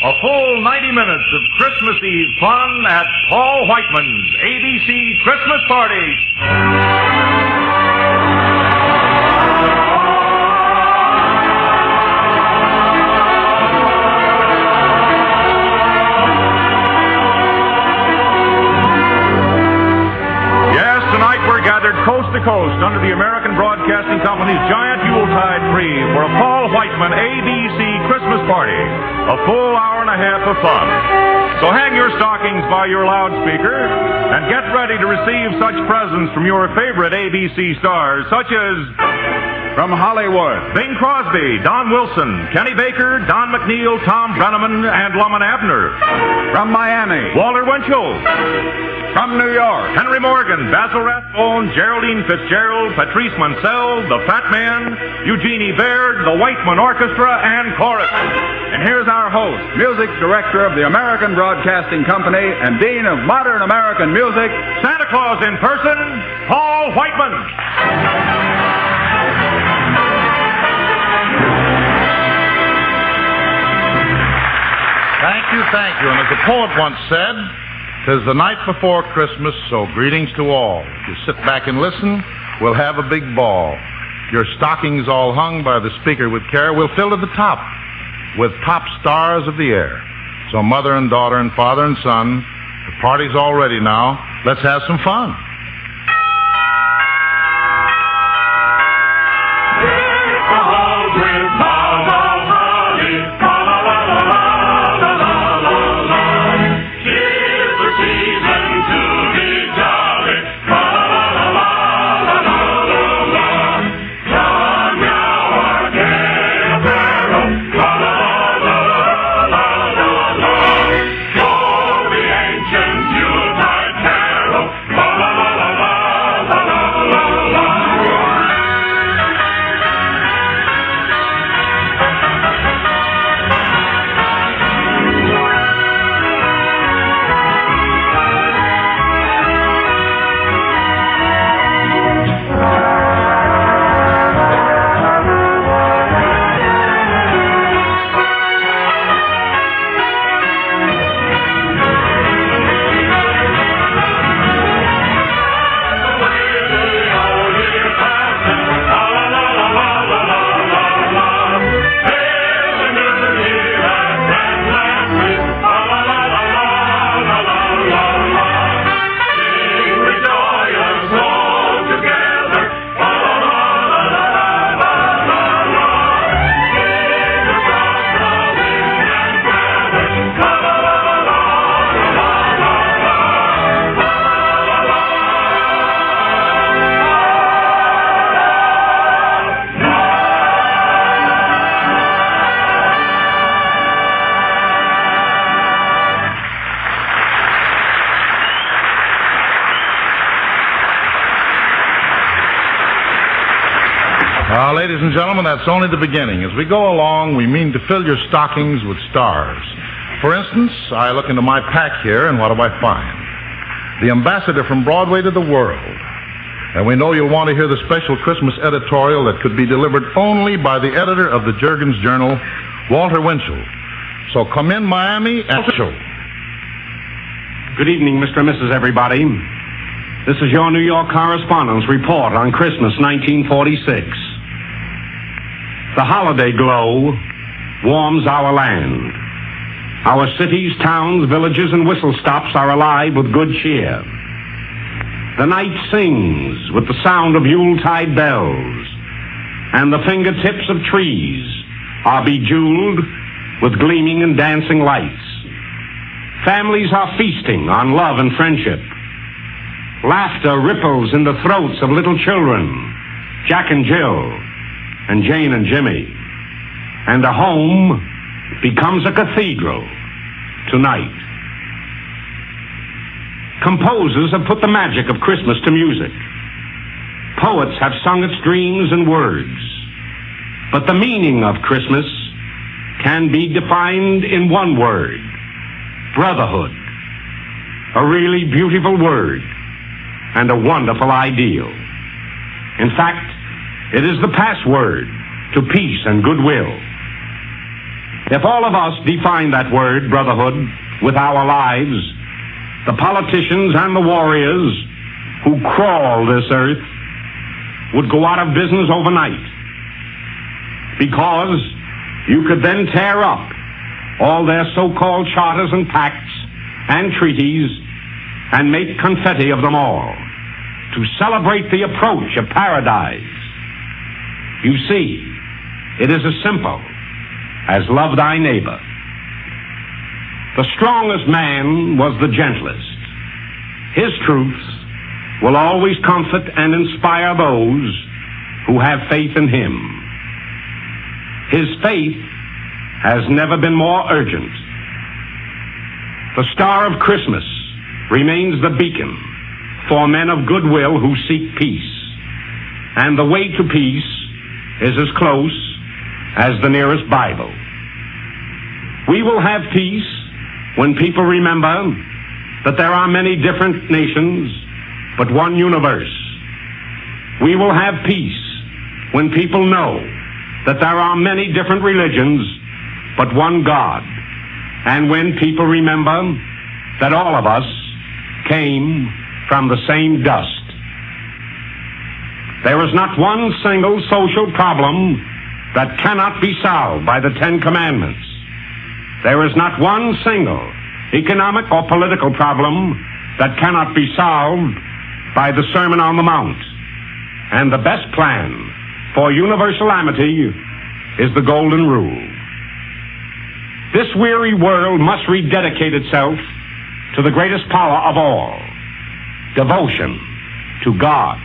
A full 90 minutes of Christmas Eve fun at Paul Whiteman's ABC Christmas Party. Gathered coast to coast under the American Broadcasting Company's giant Yuletide tree for a Paul Whiteman ABC Christmas party. A full hour and a half of fun. So hang your stockings by your loudspeaker and get ready to receive such presents from your favorite ABC stars, such as... From Hollywood, Bing Crosby, Don Wilson, Kenny Baker, Don McNeil, Tom Brenneman, and Lum and Abner. From Miami, Walter Winchell. From New York, Henry Morgan, Basil Rathbone, Geraldine Fitzgerald, Patrice Mansell, The Fat Man, Eugenie Baird, the Whiteman Orchestra, and Chorus. And here's our host, music director of the American Broadcasting Company and Dean of Modern American Music, Santa Claus in person, Paul Whiteman. Thank you. And as the poet once said, "'Tis the night before Christmas, so greetings to all. If you sit back and listen, we'll have a big ball. Your stockings all hung by the speaker with care will fill to the top with top stars of the air. So mother and daughter and father and son, the party's all ready now. Let's have some fun." Ladies and gentlemen, that's only the beginning. As we go along, we mean to fill your stockings with stars. For instance, I look into my pack here, and what do I find? The ambassador from Broadway to the world. And we know you'll want to hear the special Christmas editorial that could be delivered only by the editor of the Juergens Journal, Walter Winchell. So come in, Miami, and show. Good evening, Mr. and Mrs. Everybody. This is your New York correspondent's report on Christmas 1946. The holiday glow warms our land. Our cities, towns, villages, and whistle stops are alive with good cheer. The night sings with the sound of Yuletide bells, and the fingertips of trees are bejeweled with gleaming and dancing lights. Families are feasting on love and friendship. Laughter ripples in the throats of little children, Jack and Jill, and Jane and Jimmy. And a home becomes a cathedral tonight. Composers have put the magic of Christmas to music. Poets have sung its dreams and words. But the meaning of Christmas can be defined in one word: brotherhood. A really beautiful word and a wonderful ideal. In fact, it is the password to peace and goodwill. If all of us define that word, brotherhood, with our lives, the politicians and the warriors who crawl this earth would go out of business overnight. Because you could then tear up all their so-called charters and pacts and treaties and make confetti of them all to celebrate the approach of paradise. You see, it is as simple as love thy neighbor. The strongest man was the gentlest. His truths will always comfort and inspire those who have faith in him. His faith has never been more urgent. The star of Christmas remains the beacon for men of goodwill who seek peace. And the way to peace is as close as the nearest Bible. We will have peace when people remember that there are many different nations, but one universe. We will have peace when people know that there are many different religions, but one God. And when people remember that all of us came from the same dust. There is not one single social problem that cannot be solved by the Ten Commandments. There is not one single economic or political problem that cannot be solved by the Sermon on the Mount. And the best plan for universal amity is the Golden Rule. This weary world must rededicate itself to the greatest power of all, devotion to God.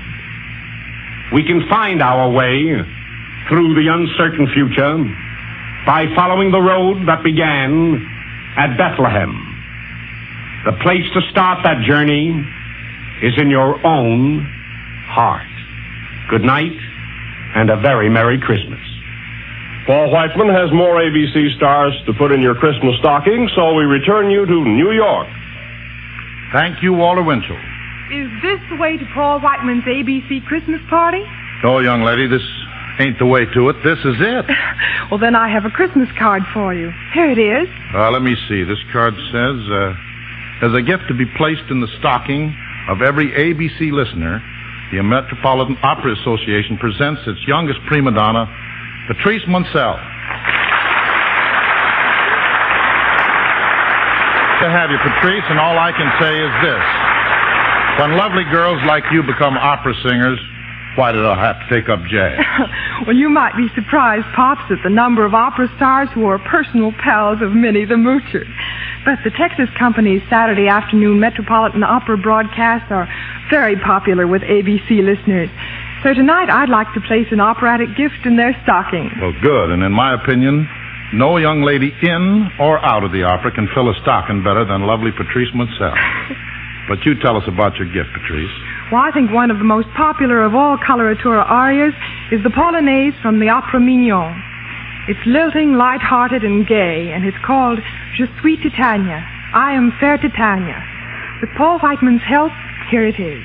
We can find our way through the uncertain future by following the road that began at Bethlehem. The place to start that journey is in your own heart. Good night, and a very Merry Christmas. Paul Whiteman has more ABC stars to put in your Christmas stocking, so we return you to New York. Thank you, Walter Winchell. Is this the way to Paul Whiteman's ABC Christmas party? Oh, young lady, this ain't the way to it. This is it. Well, then I have a Christmas card for you. Here it is. Let me see. This card says, as a gift to be placed in the stocking of every ABC listener, the Metropolitan Opera Association presents its youngest prima donna, Patrice Munsell. To have you, Patrice, and all I can say is this. When lovely girls like you become opera singers, why did I have to take up jazz? Well, you might be surprised, Pops, at the number of opera stars who are personal pals of Minnie the Moocher. But the Texas Company's Saturday afternoon Metropolitan Opera broadcasts are very popular with ABC listeners. So tonight I'd like to place an operatic gift in their stocking. Well, good. And in my opinion, no young lady in or out of the opera can fill a stocking better than lovely Patrice Munsell. But you tell us about your gift, Patrice. Well, I think one of the most popular of all coloratura arias is the Polonaise from the Opera Mignon. It's lilting, light-hearted, and gay, and it's called Je suis Titania. I am fair Titania. With Paul Whiteman's help, here it is.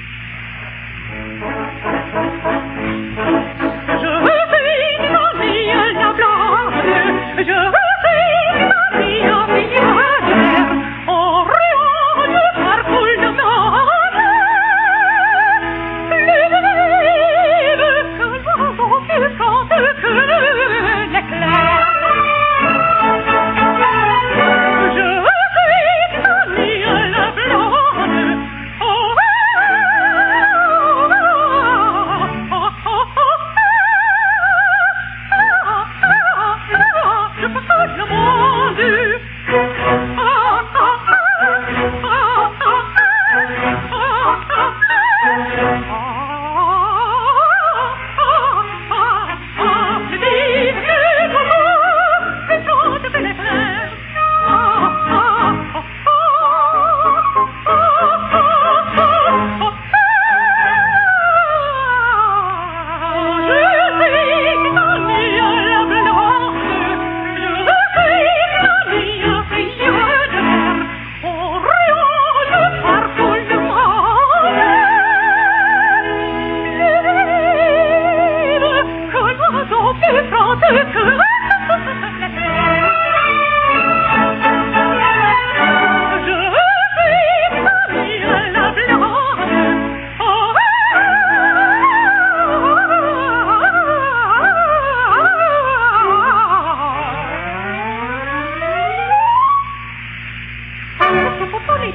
Super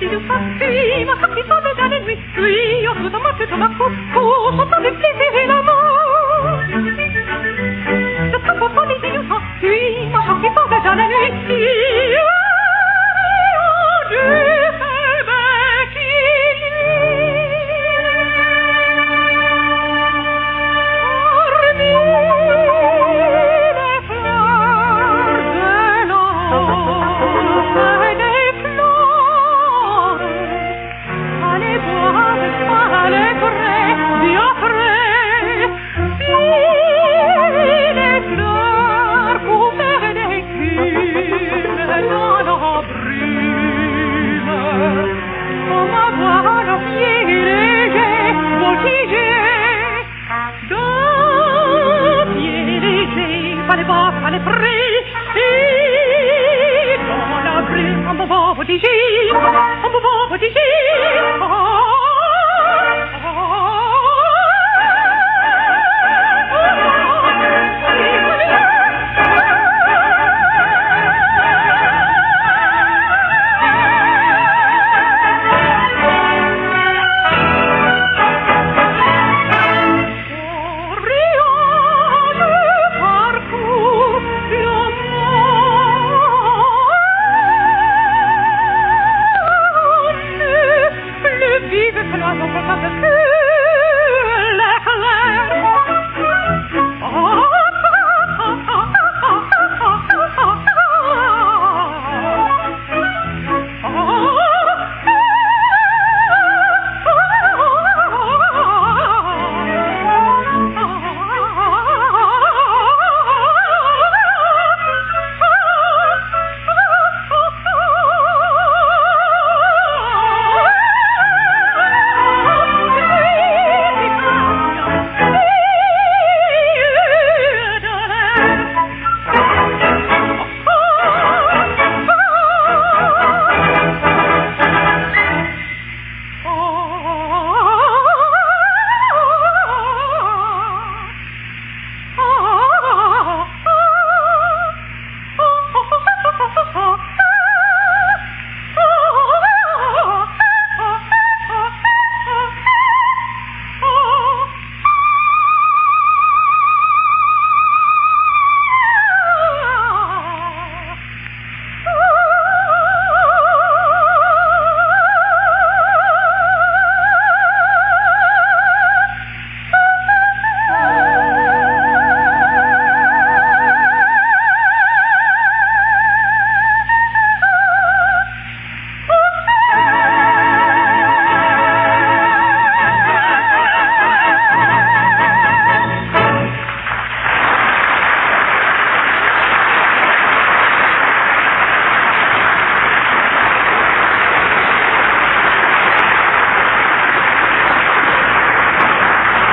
du parti, ma sortie sans déjà les nuits. Lui, en tout en marche dans ma cour, son temps de plaisir et l'amour. Le temps pour folie et nous s'enfuit, ma sortie sans déjà les nuits.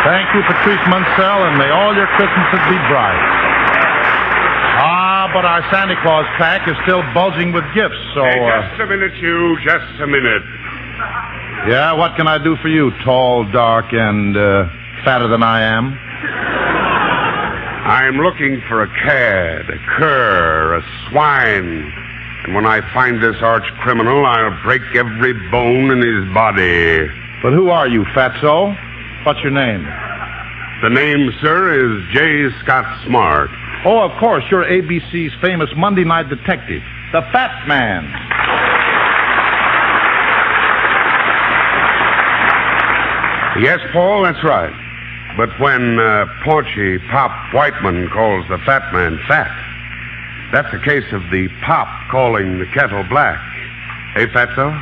Thank you, Patrice Munsell, and may all your Christmases be bright. But our Santa Claus pack is still bulging with gifts, so... Hey, just a minute, you. Just a minute. Yeah, what can I do for you, tall, dark, and fatter than I am? I'm looking for a cad, a cur, a swine. And when I find this arch criminal, I'll break every bone in his body. But who are you, fatso? What's your name? The name, sir, is J. Scott Smart. Oh, of course, you're ABC's famous Monday night detective, the Fat Man. Yes, Paul, that's right. But when paunchy Pop Whiteman calls the Fat Man fat, that's a case of the Pop calling the kettle black. Hey, Fatso?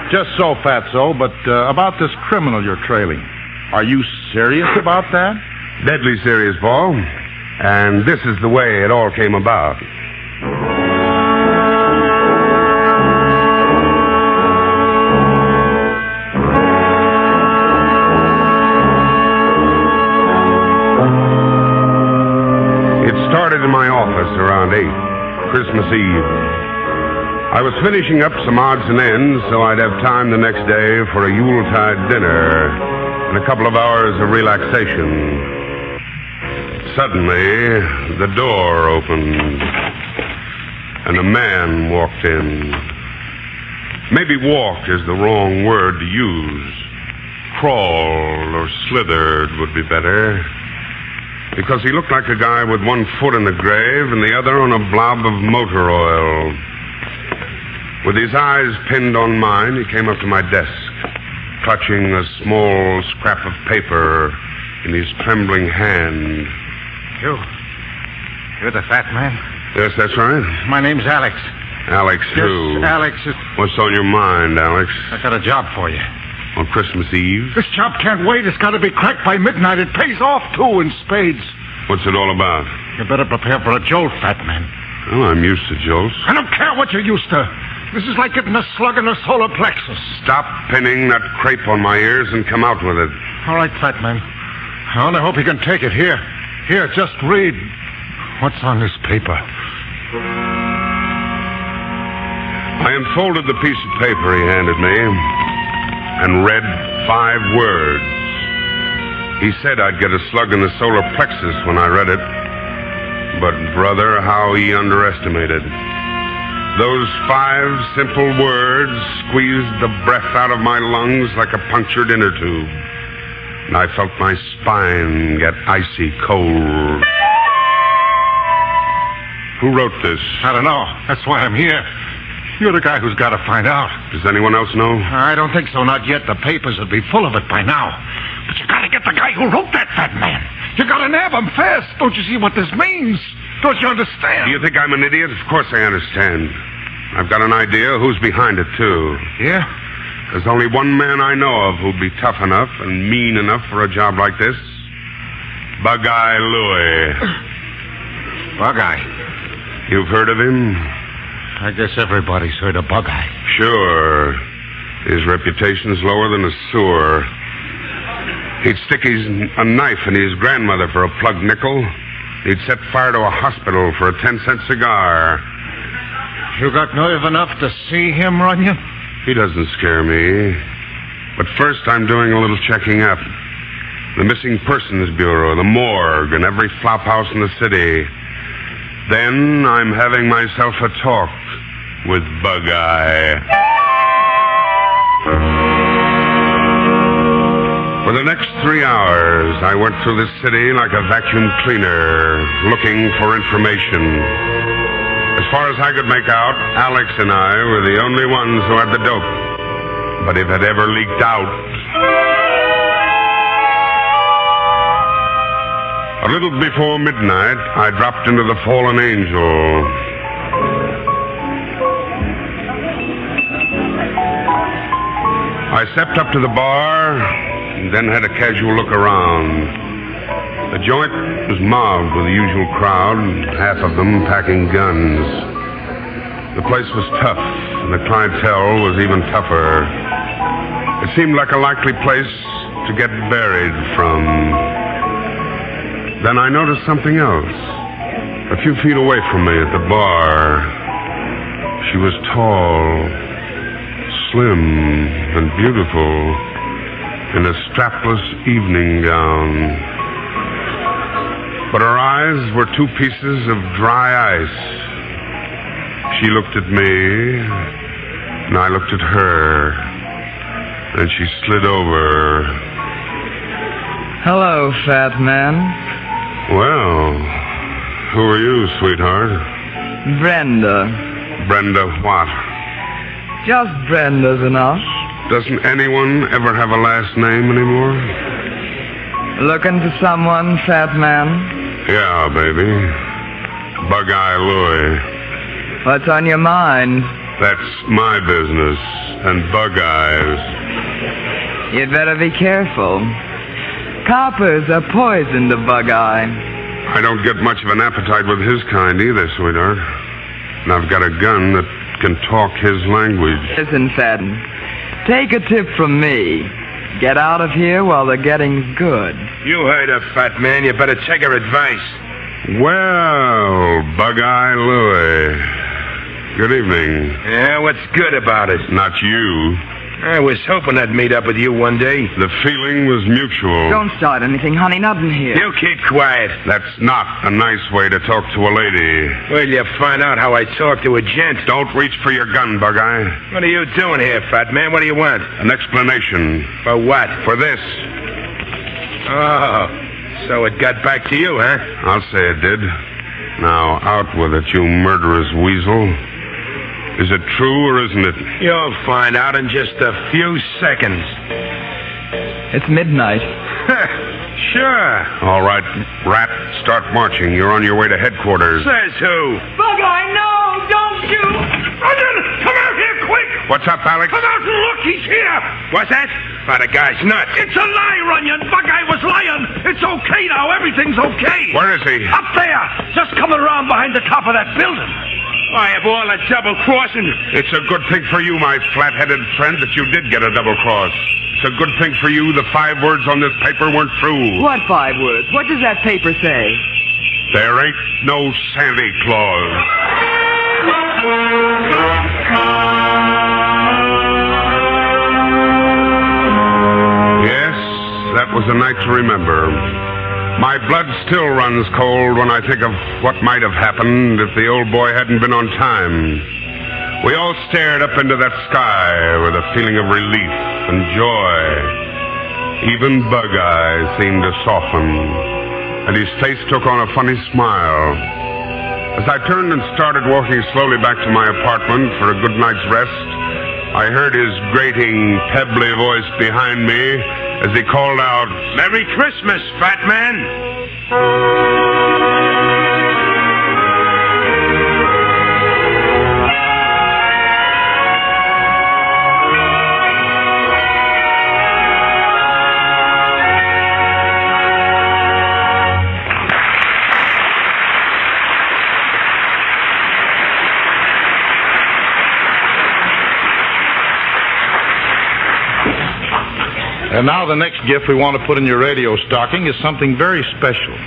Just so, Fatso, but about this criminal you're trailing. Are you serious about that? Deadly serious, Paul. And this is the way it all came about. It started in my office around 8, Christmas Eve. I was finishing up some odds and ends so I'd have time the next day for a Yuletide dinner and a couple of hours of relaxation. Suddenly, the door opened, and a man walked in. Maybe walk is the wrong word to use. Crawled or slithered would be better. Because he looked like a guy with one foot in the grave and the other on a blob of motor oil. With his eyes pinned on mine, he came up to my desk, clutching a small scrap of paper in his trembling hand. You're the fat man? Yes, that's right. My name's Alex. Alex who? Yes, Alex. What's on your mind, Alex? I got a job for you. On Christmas Eve? This job can't wait. It's got to be cracked by midnight. It pays off, too, in spades. What's it all about? You better prepare for a jolt, fat man. Well, I'm used to jolts. I don't care what you're used to. This is like getting a slug in the solar plexus. Stop pinning that crepe on my ears and come out with it. All right, fat man. I only hope you can take it. Here, just read. What's on this paper? I unfolded the piece of paper he handed me and read 5 words. He said I'd get a slug in the solar plexus when I read it. But, brother, how he underestimated. Those 5 simple words squeezed the breath out of my lungs like a punctured inner tube. And I felt my spine get icy cold. Who wrote this? I don't know. That's why I'm here. You're the guy who's got to find out. Does anyone else know? I don't think so, not yet. The papers would be full of it by now. But you got to get the guy who wrote that fat man. You got to nab him fast. Don't you see what this means? Don't you understand? Do you think I'm an idiot? Of course I understand. I've got an idea who's behind it, too. Yeah? There's only one man I know of who'd be tough enough and mean enough for a job like this. Bug-Eye Louie. Bug-Eye? You've heard of him? I guess everybody's heard of Bug-Eye. Sure. His reputation's lower than a sewer. He'd stick a knife in his grandmother for a plug nickel. He'd set fire to a hospital for a 10-cent cigar. You got nerve enough to see him, Runyon? He doesn't scare me. But first, I'm doing a little checking up. The Missing Persons Bureau, the morgue, and every flop house in the city. Then I'm having myself a talk with Bug-Eye. For the next 3 hours, I went through the city like a vacuum cleaner, looking for information. As far as I could make out, Alex and I were the only ones who had the dope. But if it ever leaked out... A little before midnight, I dropped into the Fallen Angel. I stepped up to the bar, and then had a casual look around. The joint was mobbed with the usual crowd, half of them packing guns. The place was tough, and the clientele was even tougher. It seemed like a likely place to get buried from. Then I noticed something else. A few feet away from me at the bar. She was tall, slim, and beautiful, in a strapless evening gown. But her eyes were 2 pieces of dry ice. She looked at me, and I looked at her, and she slid over. Hello, fat man. Well, who are you, sweetheart? Brenda. Brenda what? Just Brenda's enough. Doesn't anyone ever have a last name anymore? Looking for someone, fat man? Yeah, baby. Bug-Eye Louie. What's on your mind? That's my business, and Bug-Eye's. You'd better be careful. Coppers are poison to Bug-Eye. I don't get much of an appetite with his kind either, sweetheart. And I've got a gun that can talk his language. Listen, Fadden. Take a tip from me. Get out of here while the getting's good. You heard her, fat man. You better take her advice. Well, Bug-Eye Louie. Good evening. Yeah, what's good about it? Not you. I was hoping I'd meet up with you one day. The feeling was mutual. Don't start anything, honey. Nothing here. You keep quiet. That's not a nice way to talk to a lady. Well, you find out how I talk to a gent. Don't reach for your gun, Bug-Eye. What are you doing here, fat man? What do you want? An explanation. For what? For this. Oh, so it got back to you, huh? I'll say it did. Now, out with it, you murderous weasel. Is it true or isn't it? You'll find out in just a few seconds. It's midnight. Sure. All right, Rat, start marching. You're on your way to headquarters. Says who? Bug-Eye, no! Don't shoot! Runyon, come out here quick! What's up, Alex? Come out and look, he's here! What's that? Why, the guy's nuts. It's a lie, Runyon. Bug-Eye was lying. It's okay now. Everything's okay. Where is he? Up there. Just coming around behind the top of that building. Why, of all the double-crossing... It's a good thing for you, my flat-headed friend, that you did get a double cross. It's a good thing for you the 5 words on this paper weren't true. What 5 words? What does that paper say? There ain't no Santa Claus. Yes, that was a night to remember. My blood still runs cold when I think of what might have happened if the old boy hadn't been on time. We all stared up into that sky with a feeling of relief and joy. Even Bug-Eye seemed to soften, and his face took on a funny smile. As I turned and started walking slowly back to my apartment for a good night's rest, I heard his grating, pebbly voice behind me as he called out, Merry Christmas, fat man! And now the next gift we want to put in your radio stocking is something very special.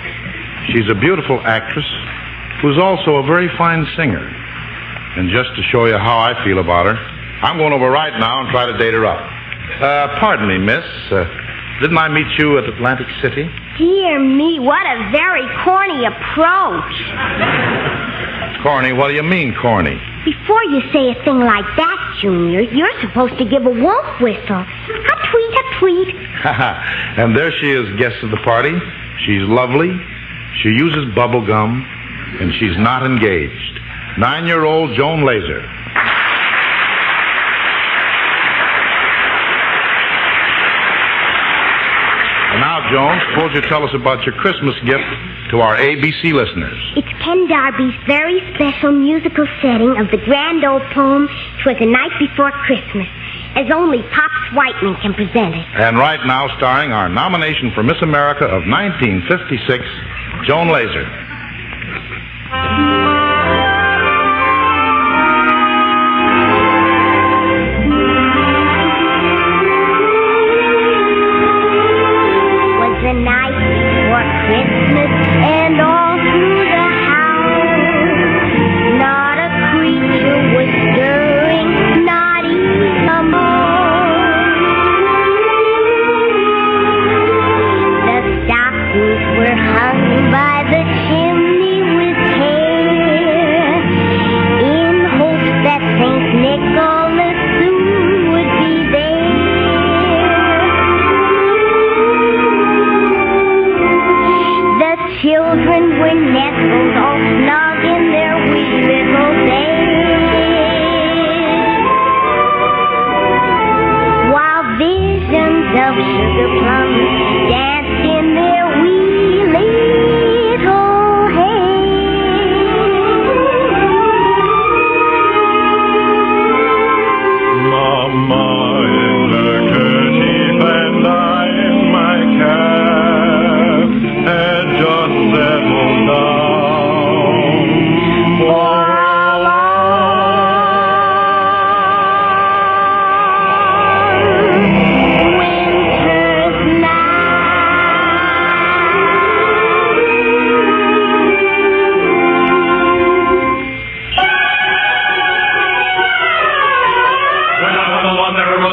She's a beautiful actress who's also a very fine singer. And just to show you how I feel about her, I'm going over right now and try to date her up. Pardon me, miss. Didn't I meet you at Atlantic City? Dear me, what a very corny approach. Corny? What do you mean, corny? Before you say a thing like that, Junior, you're supposed to give a wolf whistle. A-tweet, a-tweet. And there she is, guest of the party. She's lovely. She uses bubble gum. And she's not engaged. 9-year-old Joan Laser. And now, Joan, suppose you tell us about your Christmas gift to our ABC listeners. It's Ken Darby's very special musical setting of the grand old poem, "'Twas the Night Before Christmas," as only Pops Whiteman can present it. And right now, starring our nomination for Miss America of 1956, Joan Laser. The night before Christmas, and all through the house, not a creature was stirring, not even a mouse. The stockings were hung by the chimney with care.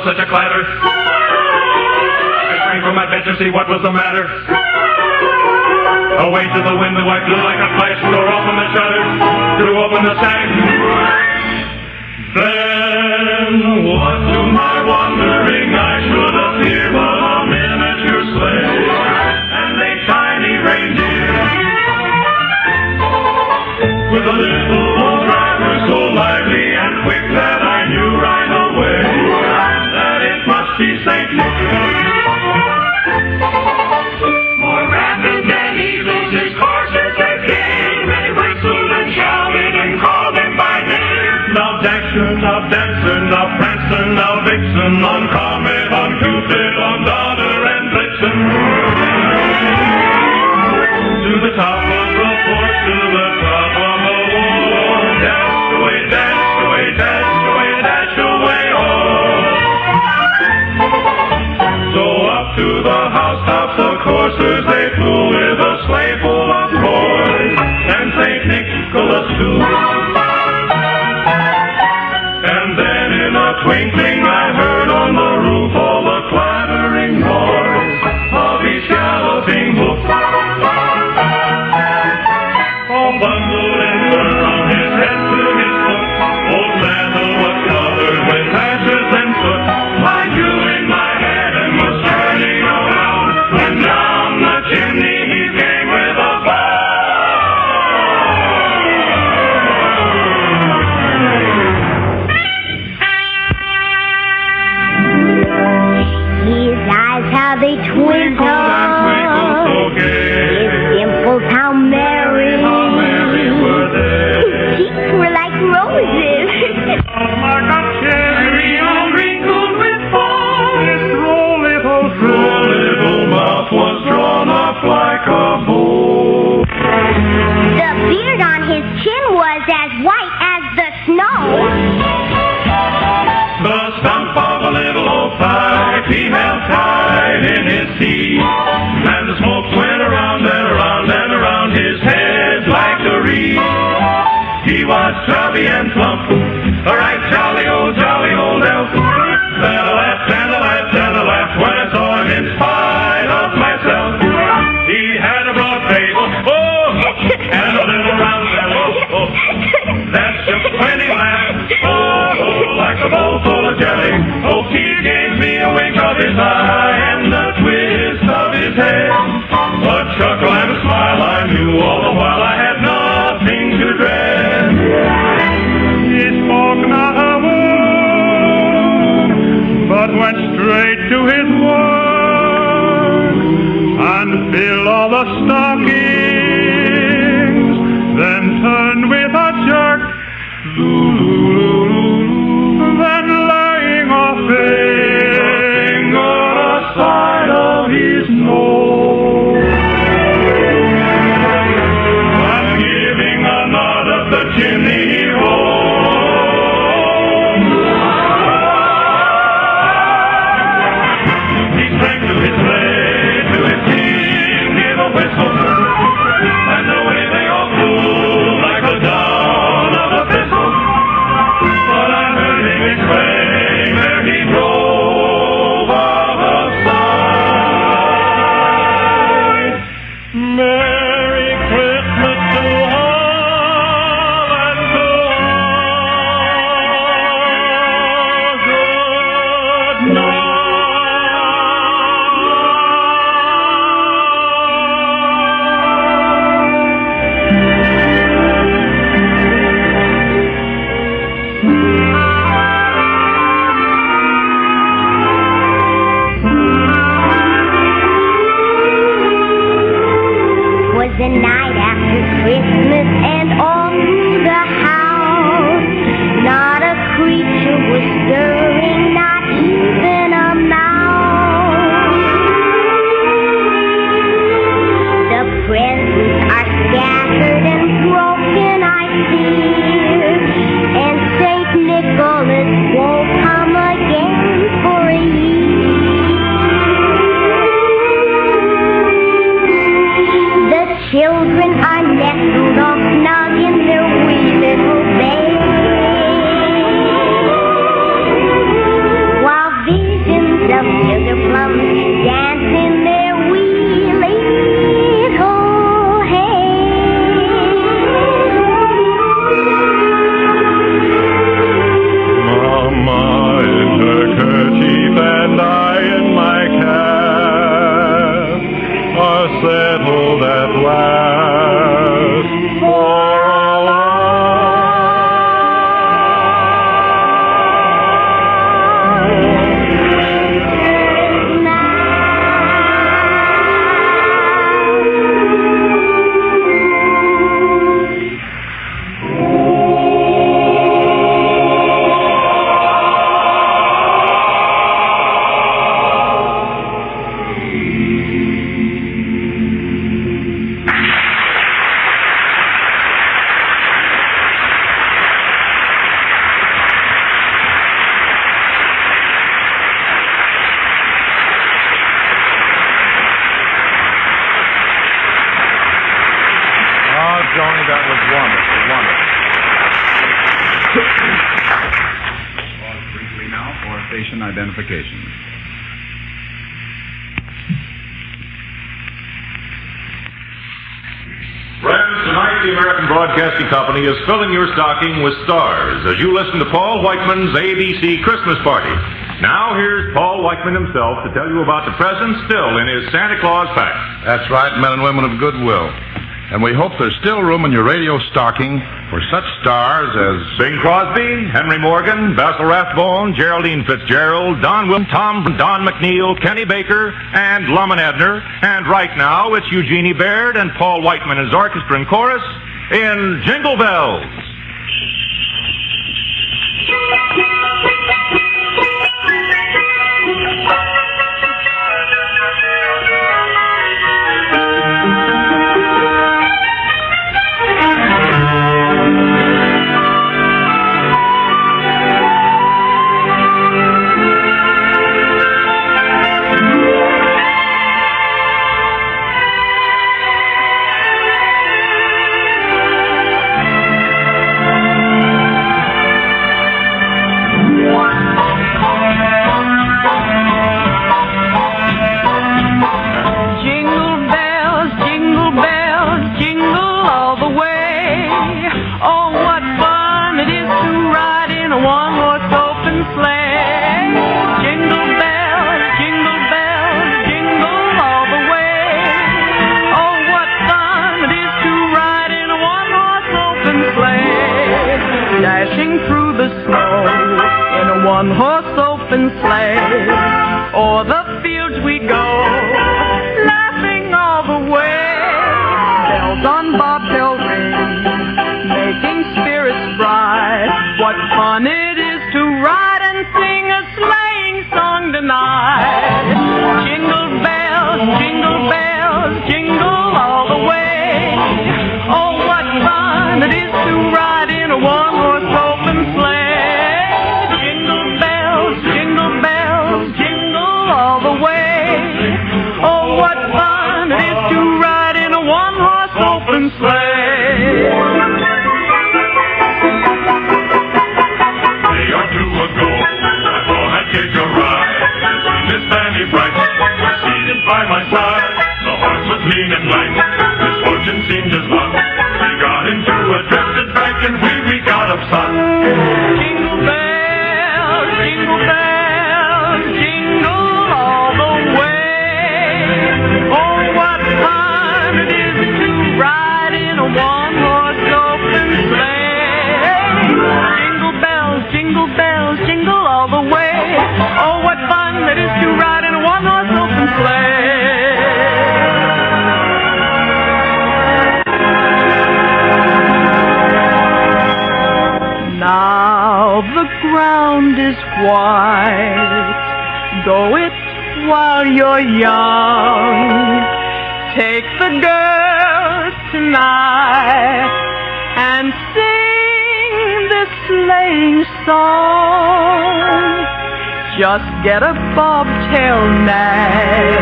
such a clatter. I sprang from my bed to see what was the matter. Away to the window I flew like a flash, tore open the shutters, threw open the sash. Then, what to my wondering eye should appear but a miniature sleigh and a tiny reindeer with a little old driver so lively and quick that I knew right away that it must be Saint Nick. More rapid than eagles, his horses they came, and he whistled and shouted and called him by name. Now Dasher, now Dancer, now Prancer, now Vixen, on Comet, on Cupid, on Donner and Blitzen. To the top of the porch, to the top of the wall, dash away, dash away, dash away, dash away, oh. So up to the housetops of coursers they flew with a sleigh full of toys, and St. Nicholas too. And then in a twinkling I heard on the roof all the clattering noise of his galloping hoof. All bundled and burned from his head to his foot, old Santa was covered with ashes and soot. I knew in my head and was turning around, when down the chimney he came with a His eyes, how they twinkle, so gay. his dimples, how merry, were they. his cheeks were like roses. Like a cherry all wrinkled with fun. His droll little mouth was drawn up like a bow. The beard on his chin was as white as the snow. The stump of a little old pipe he held tight in his teeth, and the smoke went around and around and around his head like a wreath. He was chubby and plump, a right jolly old elf. Then I laughed and I laughed and I laughed when I saw him in spite of myself. He had a broad face, oh, and a little round belly, oh, that shook when he laughed, oh, like a bowl full of jelly. Oh, he gave me a wink of his eye and a twist of his head. A chuckle and a smile I knew all the while I had nothing to dread. He spoke not a word, but went straight to his work and filled all the stockings, then turned with a jerk, then laying a finger aside of his nose and giving a nod of the chimney he rolled. He sprang to his sleigh, to his king, gave a whistle, and away they all flew like the down of a thistle. But I heard him exclaim ere he drove out of sight, Merry Christmas to all and to all. Good night. station identification. Friends, tonight the American Broadcasting Company is filling your stocking with stars as you listen to Paul Whiteman's ABC Christmas Party. Now here's Paul Whiteman himself to tell you about the presents still in his Santa Claus pack. That's right, men and women of goodwill. And we hope there's still room in your radio stocking for such stars as Bing Crosby, Henry Morgan, Basil Rathbone, Geraldine Fitzgerald, Don McNeil, Kenny Baker, and Lum and Edner. And right now, it's Eugenie Baird and Paul Whiteman and his orchestra and chorus in Jingle Bells. One-horse open sleigh, o'er the fields we go, laughing all the way. Bells on bobtail ring, making spirits bright. What fun it is to ride and sing a sleighing song tonight. Jingle bells, jingle all the way. Oh, what fun it is to ride in a one-horse open sleigh. Open sleigh. Day or two ago, I thought I'd take a ride. Miss Fanny Bright was seated by my side. The horse was lean and light. His fortune seemed his luck. We got into a drifted bank and we got upset. Jingle bells, jingle all the way. Oh, what fun it is to ride in a one-horse open sleigh. Jingle bells, jingle all the way. Oh, what fun it is to ride in a one-horse open sleigh. Now the ground is white. Go it while you're young. Take the girls tonight and sing this sleighing song. Just get a bobtail nag,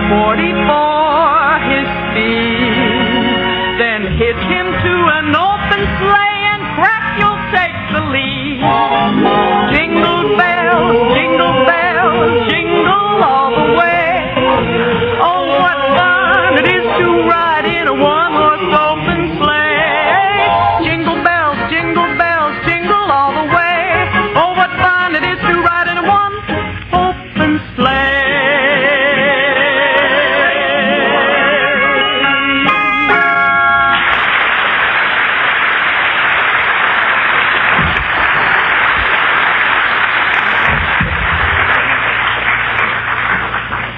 244 his speed, then hitch him to an open sleigh and crack, you'll take the lead. Jingle bells, jingle all the way. Oh, what fun it is to ride in a one-horse open sleigh. Jingle bells, jingle all the way. Oh, what fun it is to ride in a one-open sleigh.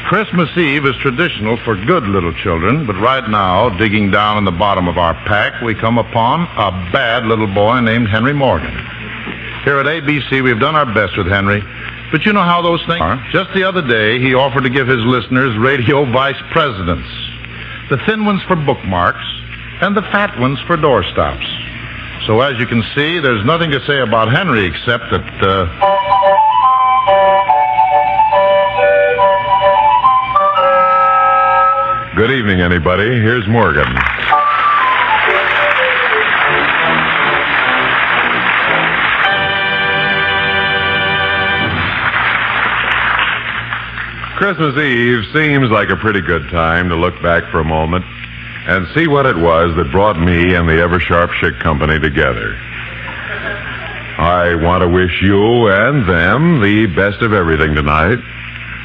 Christmas Eve is traditional for good little children, but right now, digging down in the bottom of our pack, we come upon a bad little boy named Henry Morgan. Here at ABC, we've done our best with Henry, but you know how those things are. Just the other day, he offered to give his listeners radio vice presidents. The thin ones for bookmarks, and the fat ones for doorstops. So as you can see, there's nothing to say about Henry except that, Good evening, anybody. Here's Morgan. Christmas Eve seems like a pretty good time to look back for a moment and see what it was that brought me and the Ever-Sharp Schick Company together. I want to wish you and them the best of everything tonight,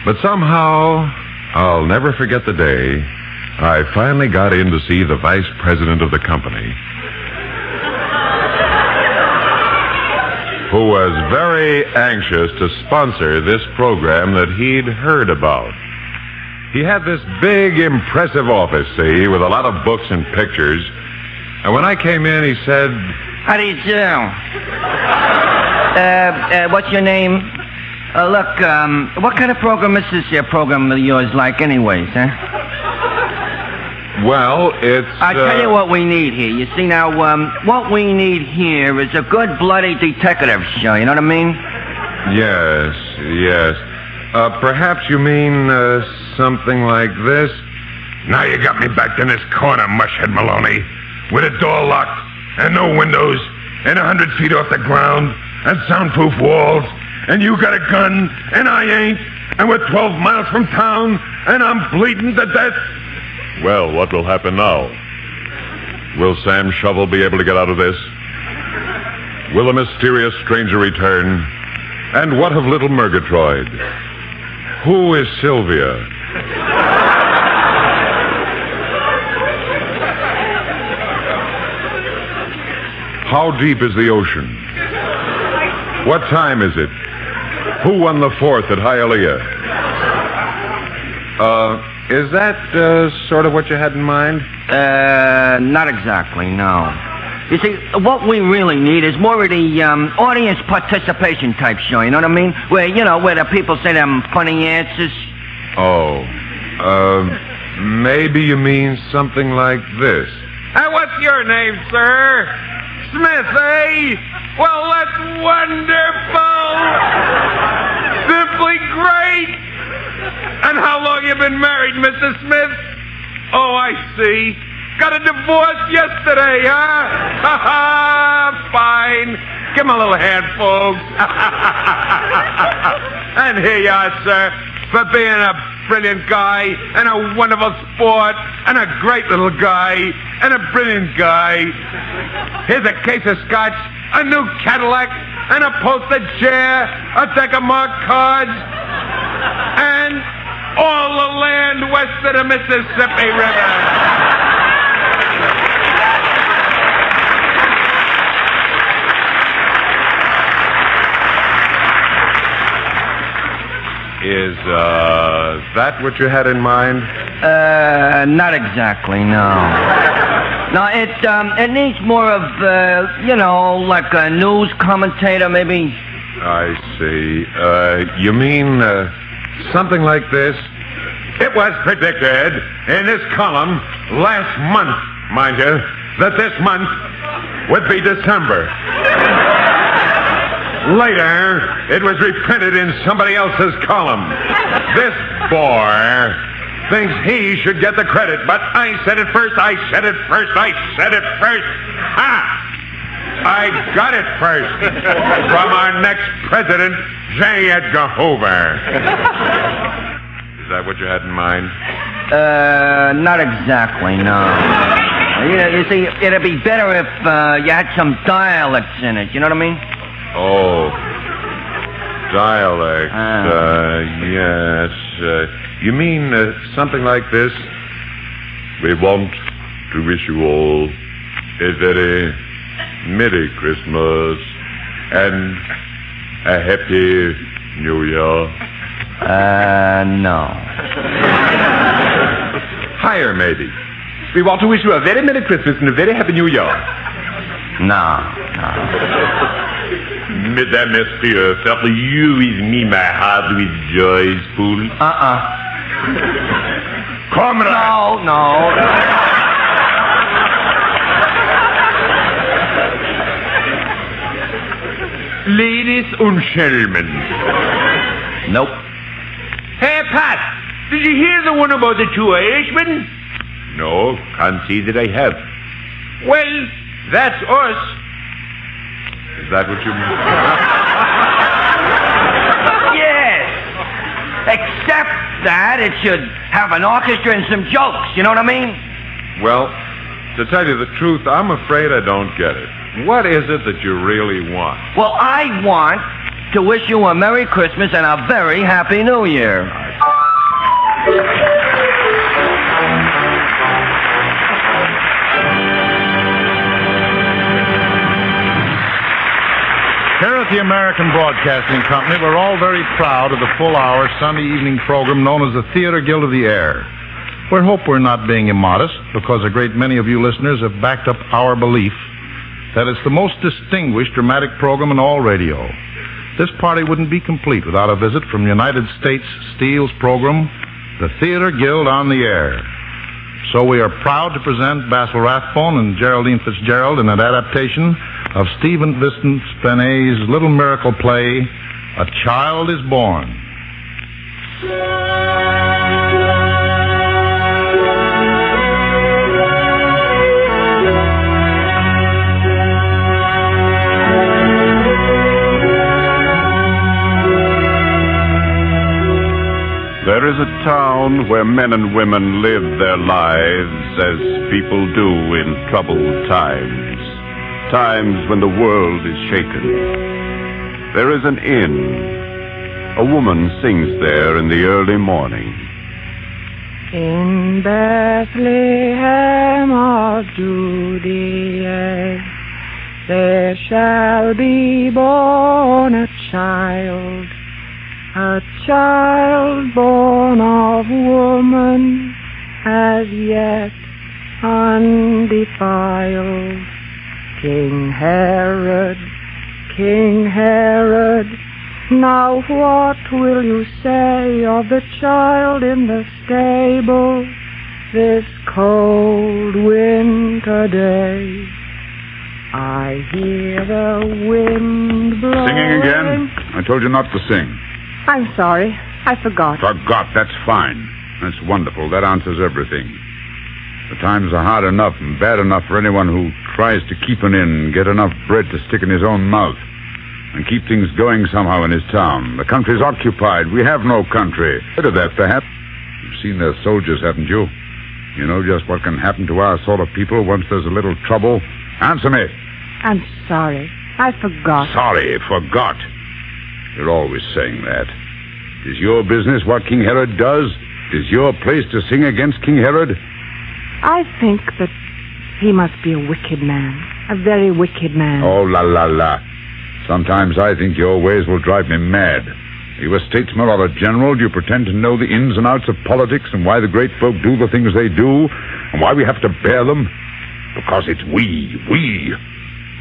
but somehow I'll never forget the day I finally got in to see the vice president of the company, who was very anxious to sponsor this program that he'd heard about. He had this big, impressive office, see, with a lot of books and pictures. And when I came in, he said, "How do you do? What's your name? Look, what kind of program is this here program of yours like anyways, huh?" "Well, it's... I'll tell you what we need here. You see, now, what we need here is a good bloody detective show, you know what I mean?" Yes. Perhaps you mean something like this? Now you got me backed in this corner, mushhead Maloney, with a door locked and no windows and 100 feet off the ground and soundproof walls, and you got a gun and I ain't, and we're 12 miles from town and I'm bleeding to death. Well, what will happen now? Will Sam Shovel be able to get out of this? Will the mysterious stranger return? And what of little Murgatroyd? Who is Sylvia? How deep is the ocean? What time is it? Who won the 4th at Hialeah? Is that sort of what you had in mind? Not exactly, no. You see, what we really need is more of the audience participation type show, you know what I mean? Where the people say them funny answers. Oh, maybe you mean something like this. What's your name, sir? Smith, eh? Well, that's wonderful! Simply great! And how long you been married, Mr. Smith? Oh, I see. Got a divorce yesterday, huh? Ha ha! Fine. Give him a little hand, folks. And here you are, sir, for being a brilliant guy and a wonderful sport and a great little guy and a brilliant guy. Here's a case of scotch, a new Cadillac, and a posted chair, a deck of marked cards, and all the land west of the Mississippi River. Is that what you had in mind? Not exactly, no. No, it needs more of, like a news commentator, maybe. I see. You mean something like this? It was predicted in this column last month, mind you, that this month would be December. Later, it was reprinted in somebody else's column. This boy thinks he should get the credit, but I said it first. Ha! I got it first from our next president, J. Edgar Hoover. Is that what you had in mind? Not exactly, no. You see, it'd be better if you had some dialects in it, you know what I mean? Oh, dialect. Yes. You mean something like this? We want to wish you all a very Merry Christmas and a Happy New Year. No. Higher, maybe. We want to wish you a very Merry Christmas and a very Happy New Year. No. Mesdames, Messieurs, for you is me my heart with joy full. Comrade! No. Ladies and gentlemen. Nope. Hey, Pat, did you hear the one about the two Irishmen? No, can't see that I have. Well, that's us. Is that what you mean? Yes. Except that, it should have an orchestra and some jokes. You know what I mean? Well, to tell you the truth, I'm afraid I don't get it. What is it that you really want? Well, I want to wish you a Merry Christmas and a very Happy New Year. Here at the American Broadcasting Company, we're all very proud of the full-hour Sunday evening program known as the Theater Guild of the Air. We hope we're not being immodest, because a great many of you listeners have backed up our belief that it's the most distinguished dramatic program in all radio. This party wouldn't be complete without a visit from United States Steel's program, the Theater Guild on the Air. So we are proud to present Basil Rathbone and Geraldine Fitzgerald in an adaptation of Stephen Vincent Benet's little miracle play, A Child is Born. There is a town where men and women live their lives as people do in troubled times, times when the world is shaken. There is an inn. A woman sings there in the early morning. In Bethlehem of Judea, there shall be born a child born of woman, as yet undefiled. King Herod, now what will you say of the child in the stable this cold winter day? I hear the wind blowing. Singing again? I told you not to sing. I'm sorry. I forgot. Forgot? That's fine. That's wonderful. That answers everything. The times are hard enough and bad enough for anyone who tries to keep an inn, get enough bread to stick in his own mouth, and keep things going somehow in his town. The country's occupied. We have no country. Heard of that, perhaps? You've seen their soldiers, haven't you? You know just what can happen to our sort of people once there's a little trouble. Answer me. I'm sorry. I forgot. Sorry, forgot. You're always saying that. Is your business what King Herod does? Is your place to sing against King Herod? I think that he must be a wicked man. A very wicked man. Oh, la, la, la. Sometimes I think your ways will drive me mad. Are you a statesman or a general? Do you pretend to know the ins and outs of politics and why the great folk do the things they do and why we have to bear them? Because it's we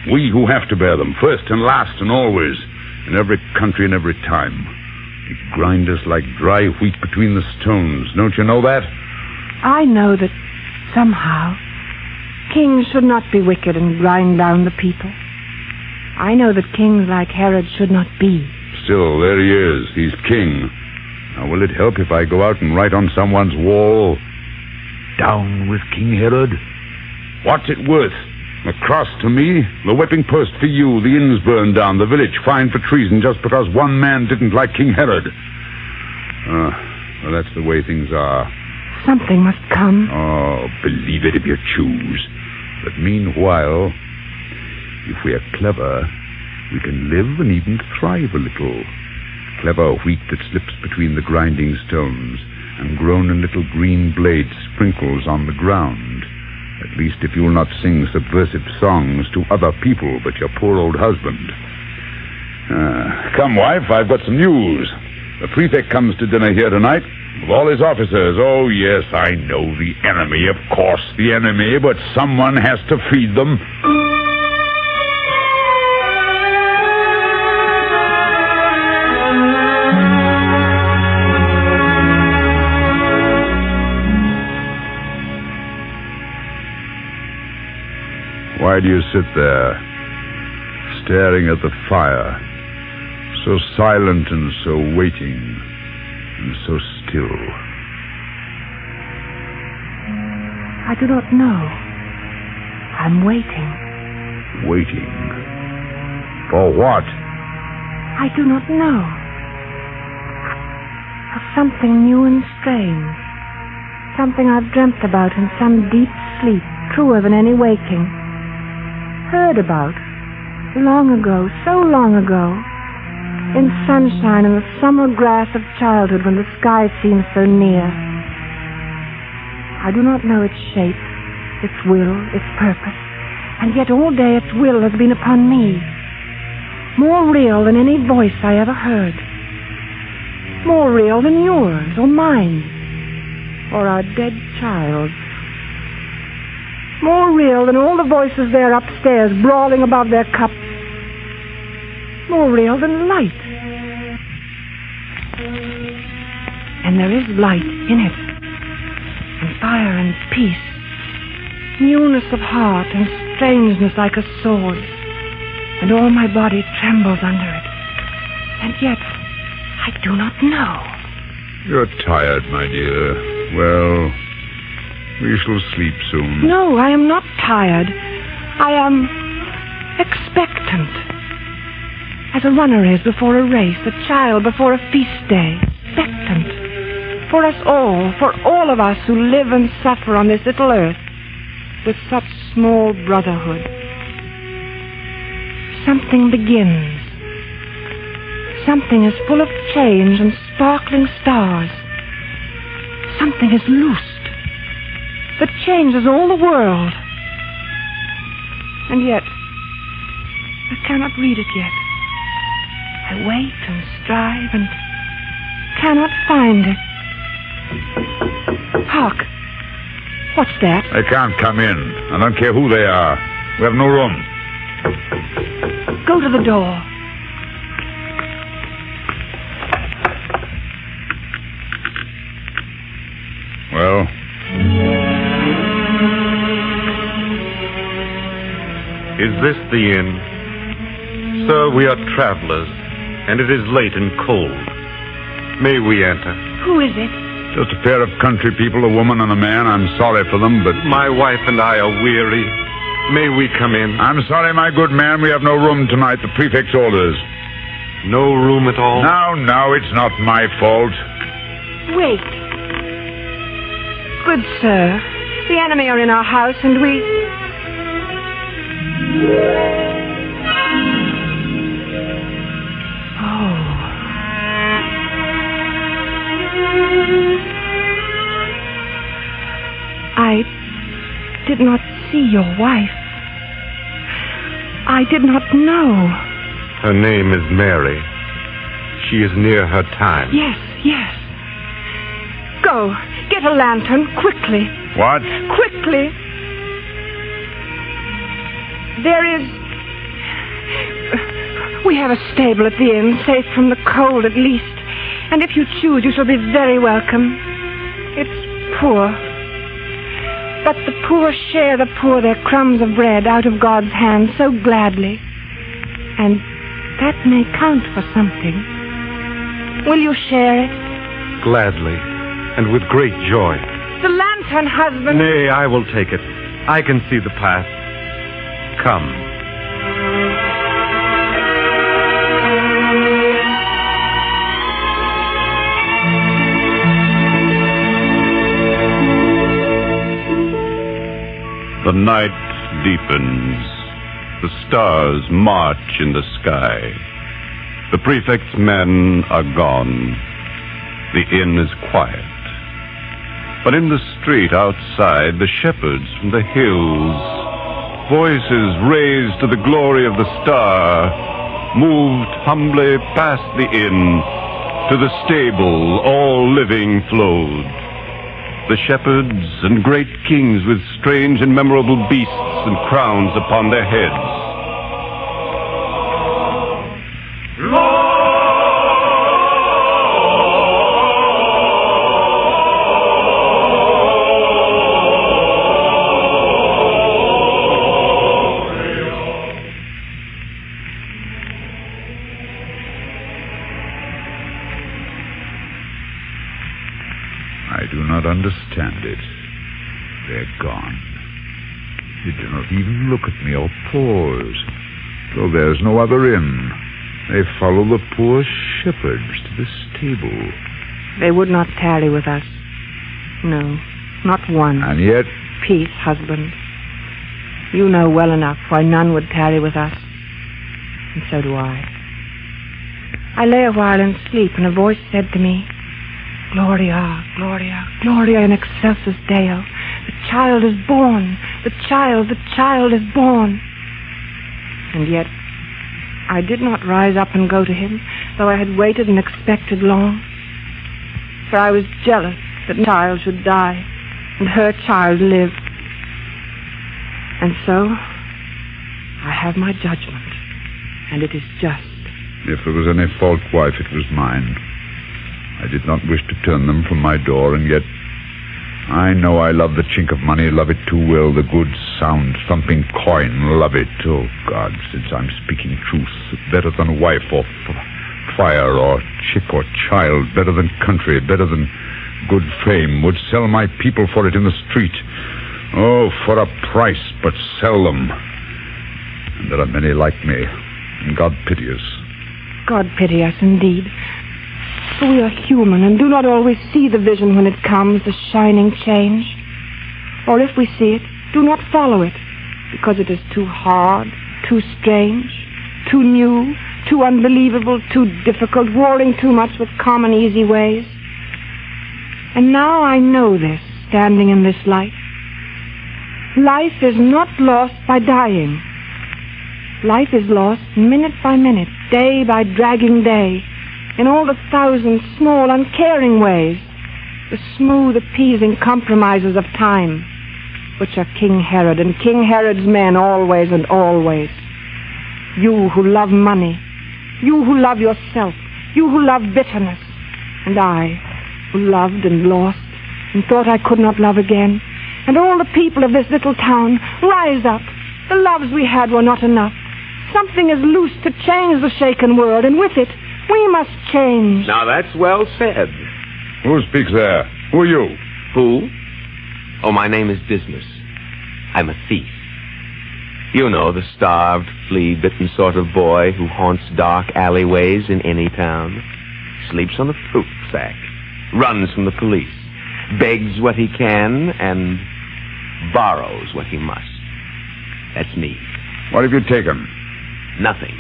who have to bear them, first and last and always, in every country and every time. They grind us like dry wheat between the stones. Don't you know that? I know that somehow kings should not be wicked and grind down the people. I know that kings like Herod should not be. Still, there he is. He's king. Now, will it help if I go out and write on someone's wall, "Down with King Herod"? What's it worth? The cross to me, the whipping post for you, the inns burned down, the village fined for treason just because one man didn't like King Herod. Well, that's the way things are. Something must come. Oh, believe it if you choose. But meanwhile, if we are clever, we can live and even thrive a little. Clever wheat that slips between the grinding stones and grown in little green blades sprinkles on the ground. At least if you'll not sing subversive songs to other people but your poor old husband. Come, wife, I've got some news. The prefect comes to dinner here tonight with all his officers. Oh, yes, I know the enemy, of course, the enemy, but someone has to feed them. Why do you sit there, staring at the fire, so silent and so waiting and so still? I do not know. I'm waiting. Waiting? For what? I do not know. A something new and strange. Something I've dreamt about in some deep sleep, truer than any waking. Heard about, long ago, so long ago, in sunshine and the summer grass of childhood when the sky seems so near. I do not know its shape, its will, its purpose, and yet all day its will has been upon me. More real than any voice I ever heard. More real than yours, or mine, or our dead child's. More real than all the voices there upstairs brawling above their cups. More real than light. And there is light in it, and fire and peace, newness of heart and strangeness like a sword, and all my body trembles under it. And yet, I do not know. You're tired, my dear. Well, we shall sleep soon. No, I am not tired. I am expectant. As a runner is before a race, a child before a feast day. Expectant. For us all, for all of us who live and suffer on this little earth with such small brotherhood. Something begins. Something is full of change and sparkling stars. Something is loosed that changes all the world. And yet, I cannot read it yet. I wait and strive and cannot find it. Hark! What's that? They can't come in. I don't care who they are. We have no room. Go to the door. Well? Is this the inn? Sir, we are travelers, and it is late and cold. May we enter? Who is it? Just a pair of country people, a woman and a man. I'm sorry for them, but... My wife and I are weary. May we come in? I'm sorry, my good man. We have no room tonight. The prefect's orders. No room at all? Now, it's not my fault. Wait. Good sir, the enemy are in our house, and we... I did not see your wife. I did not know. Her name is Mary. She is near her time. Yes. Go, get a lantern, quickly. What? Quickly. We have a stable at the inn, safe from the cold at least. And if you choose, you shall be very welcome. It's poor. But the poor share the poor their crumbs of bread out of God's hand so gladly. And that may count for something. Will you share it? Gladly, and with great joy. The lantern, husband. Nay, I will take it. I can see the path. Come. The night deepens. The stars march in the sky. The prefect's men are gone. The inn is quiet. But in the street outside, the shepherds from the hills, voices raised to the glory of the star, moved humbly past the inn to the stable, all living flowed. The shepherds and great kings with strange and memorable beasts and crowns upon their heads. I do not understand it. They're gone. They do not even look at me or pause. Though there's no other inn. They follow the poor shepherds to the stable. They would not tarry with us. No, not one. And yet... Peace, husband. You know well enough why none would tarry with us. And so do I. I lay a while in sleep, and a voice said to me, Gloria, Gloria, Gloria in excelsis Deo. The child is born. The child is born. And yet, I did not rise up and go to him, though I had waited and expected long. For I was jealous that the child should die, and her child live. And so, I have my judgment, and it is just. If there was any fault, wife, it was mine. I did not wish to turn them from my door, and yet I know I love the chink of money, love it too well, the good, sound, thumping coin, love it. Oh, God, since I'm speaking truth, better than wife or fire or chick or child, better than country, better than good fame, would sell my people for it in the street. Oh, for a price, but sell them. And there are many like me, and God pity us. God pity us, indeed. For we are human and do not always see the vision when it comes, the shining change. Or if we see it, do not follow it, because it is too hard, too strange, too new, too unbelievable, too difficult, warring too much with common easy ways. And now I know this, standing in this light. Life is not lost by dying. Life is lost minute by minute, day by dragging day, in all the thousand small, uncaring ways, the smooth, appeasing compromises of time, which are King Herod and King Herod's men always and always. You who love money, you who love yourself, you who love bitterness, and I, who loved and lost and thought I could not love again, and all the people of this little town, rise up. The loves we had were not enough. Something is loose to change the shaken world, and with it, we must change. Now, that's well said. Who speaks there? Who are you? Who? Oh, my name is Dismas. I'm a thief. You know, the starved, flea-bitten sort of boy who haunts dark alleyways in any town, sleeps on a fruit sack, runs from the police, begs what he can, and borrows what he must. That's me. What have you taken? Nothing.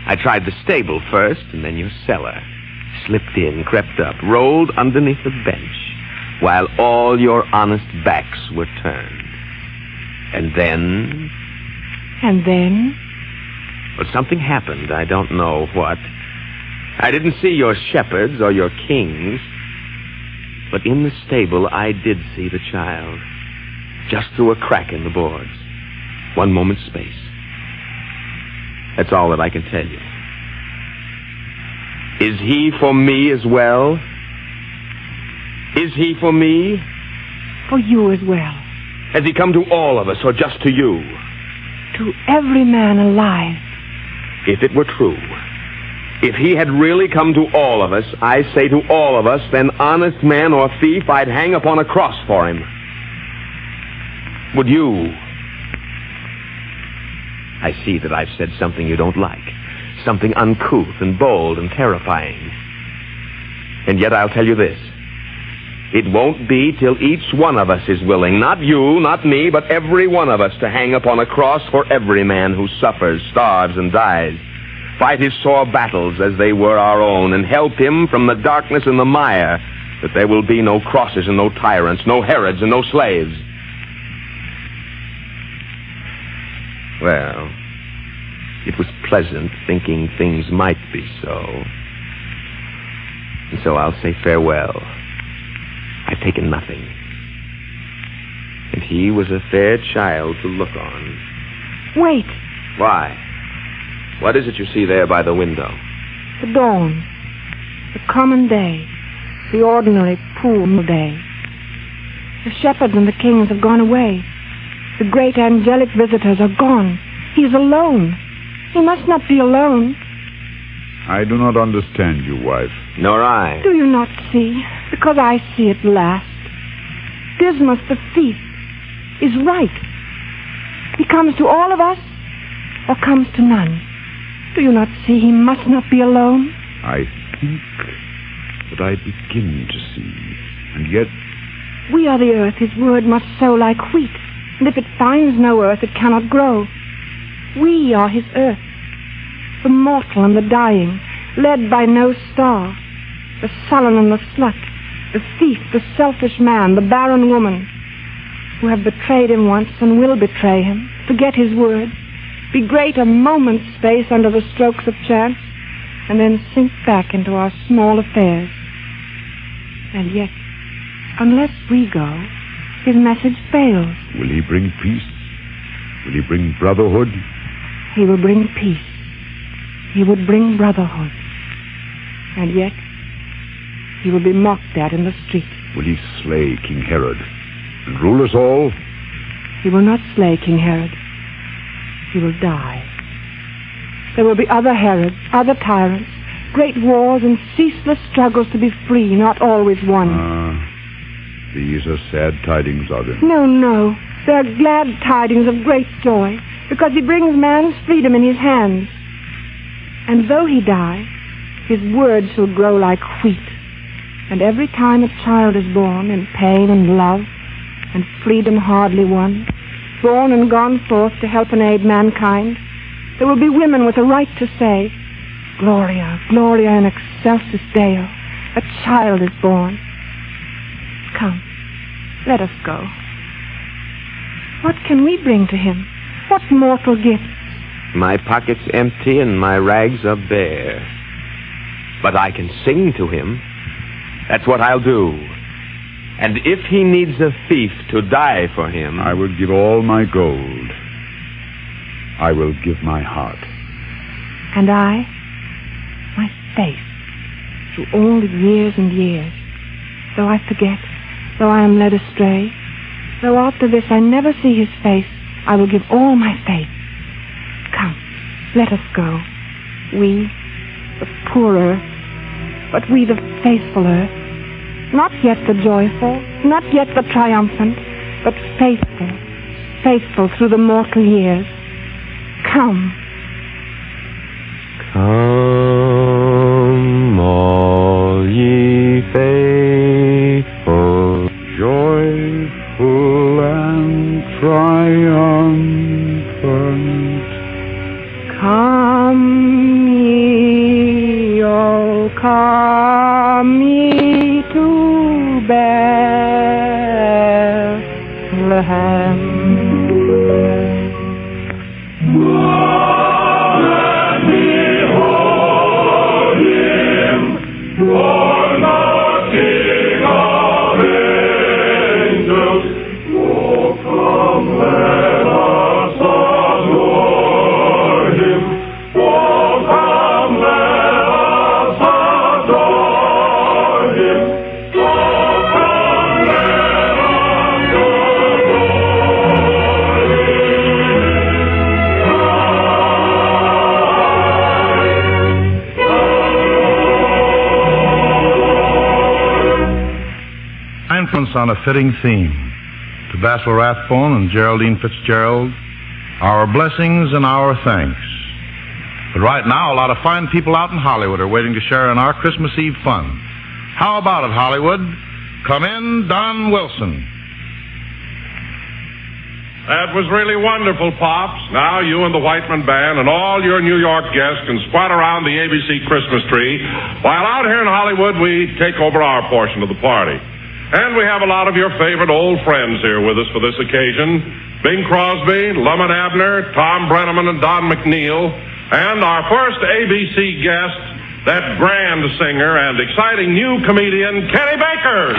I tried the stable first, and then your cellar. Slipped in, crept up, rolled underneath the bench, while all your honest backs were turned. And then... And then? Well, something happened. I don't know what. I didn't see your shepherds or your kings, but in the stable I did see the child, just through a crack in the boards. One moment's space. That's all that I can tell you. Is he for me as well? Is he for me? For you as well. Has he come to all of us, or just to you? To every man alive. If it were true, if he had really come to all of us, I say to all of us, then honest man or thief, I'd hang upon a cross for him. Would you? I see that I've said something you don't like. Something uncouth and bold and terrifying. And yet I'll tell you this. It won't be till each one of us is willing, not you, not me, but every one of us, to hang upon a cross for every man who suffers, starves, and dies. Fight his sore battles as they were our own, and help him from the darkness and the mire, that there will be no crosses and no tyrants, no Herods and no slaves. Well, it was pleasant thinking things might be so. And so I'll say farewell. I've taken nothing. And he was a fair child to look on. Wait. Why? What is it you see there by the window? The dawn. The common day. The ordinary, poor day. The shepherds and the kings have gone away. The great angelic visitors are gone. He is alone. He must not be alone. I do not understand you, wife. Nor I. Do you not see? Because I see at last. Dismas the thief is right. He comes to all of us, or comes to none. Do you not see he must not be alone? I think that I begin to see. And yet... We are the earth his word must sow like wheat, and if it finds no earth, it cannot grow. We are his earth, the mortal and the dying, led by no star, the sullen and the slut, the thief, the selfish man, the barren woman, who have betrayed him once and will betray him, forget his word, be great a moment's space under the strokes of chance, and then sink back into our small affairs. And yet, unless we go, his message fails. Will he bring peace? Will he bring brotherhood? He will bring peace. He would bring brotherhood. And yet, he will be mocked at in the street. Will he slay King Herod and rule us all? He will not slay King Herod. He will die. There will be other Herods, other tyrants, great wars and ceaseless struggles to be free, not always won. These are sad tidings, are they? No, no. They are glad tidings of great joy, because he brings man's freedom in his hands. And though he die, his word shall grow like wheat. And every time a child is born in pain and love, and freedom hardly won, born and gone forth to help and aid mankind, there will be women with a right to say, Gloria, Gloria in excelsis Deo, a child is born. Come, let us go. What can we bring to him? What mortal gift? My pocket's empty and my rags are bare. But I can sing to him. That's what I'll do. And if he needs a thief to die for him... I will give all my gold. I will give my heart. And I, my faith, through all the years and years, though I forget, though I am led astray, though after this I never see his face, I will give all my faith. Come, let us go. We, the poor earth, but we the faithful earth. Not yet the joyful, not yet the triumphant, but faithful, faithful through the mortal years. Come. Come, all ye faithful, joyful and triumphant. Come ye, oh, come ye to Bethlehem. On a fitting theme to Basil Rathbone and Geraldine Fitzgerald, our blessings and our thanks. But right now, a lot of fine people out in Hollywood are waiting to share in our Christmas Eve fun. How about it, Hollywood? Come in, Don Wilson. That was really wonderful, Pops. Now you and the Whiteman Band and all your New York guests can squat around the ABC Christmas tree, while out here in Hollywood we take over our portion of the party. And we have a lot of your favorite old friends here with us for this occasion. Bing Crosby, Lum and Abner, Tom Brenneman, and Don McNeil. And our first ABC guest, that grand singer and exciting new comedian, Kenny Baker.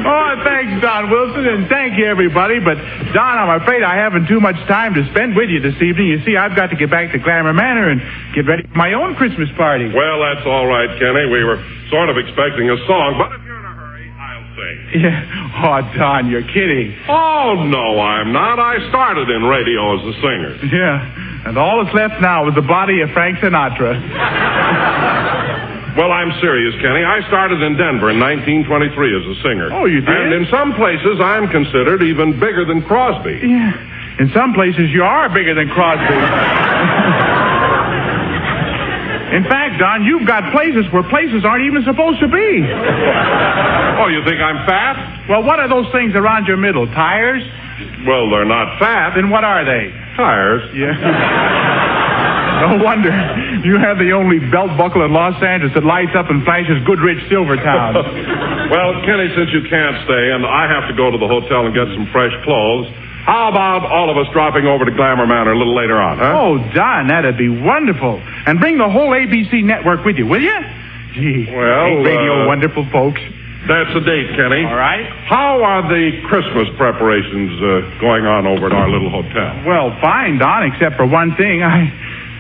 Oh, thanks, Don Wilson, and thank you, everybody. But, Don, I'm afraid I haven't too much time to spend with you this evening. You see, I've got to get back to Glamour Manor and get ready for my own Christmas party. Well, that's all right, Kenny. We were sort of expecting a song, but if you're in a hurry, I'll sing. Yeah. Oh, Don, you're kidding. Oh, no, I'm not. I started in radio as a singer. Yeah, and all that's left now is the body of Frank Sinatra. Well, I'm serious, Kenny. I started in Denver in 1923 as a singer. Oh, you did? And in some places, I'm considered even bigger than Crosby. Yeah. In some places, you are bigger than Crosby. In fact, Don, you've got places where places aren't even supposed to be. Oh, you think I'm fat? Well, what are those things around your middle? Tires? Well, they're not fat. Then what are they? Tires. Yeah. No wonder you have the only belt buckle in Los Angeles that lights up and flashes Goodrich Silvertown. Well, Kenny, since you can't stay and I have to go to the hotel and get some fresh clothes, how about all of us dropping over to Glamour Manor a little later on, huh? Oh, Don, that'd be wonderful. And bring the whole ABC network with you, will you? Gee, well, ain't radio wonderful, folks. That's the date, Kenny. All right. How are the Christmas preparations going on over at our little hotel? Well, fine, Don, except for one thing. I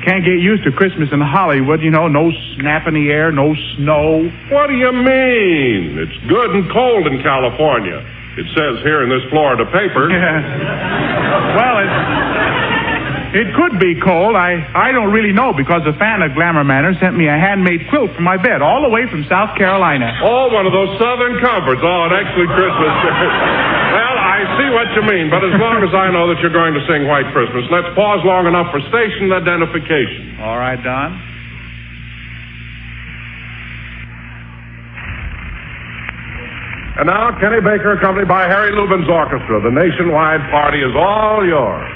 can't get used to Christmas in Hollywood. You know, no snap in the air, no snow. What do you mean? It's good and cold in California. It says here in this Florida paper. Yeah. Well, it could be cold. I don't really know because a fan of Glamour Manor sent me a handmade quilt for my bed all the way from South Carolina. Oh, one of those Southern comforts. Oh, an excellent Christmas. Well, I see what you mean, but as long as I know that you're going to sing White Christmas, let's pause long enough for station identification. All right, Don. And now, Kenny Baker, accompanied by Harry Lubin's orchestra. The nationwide party is all yours.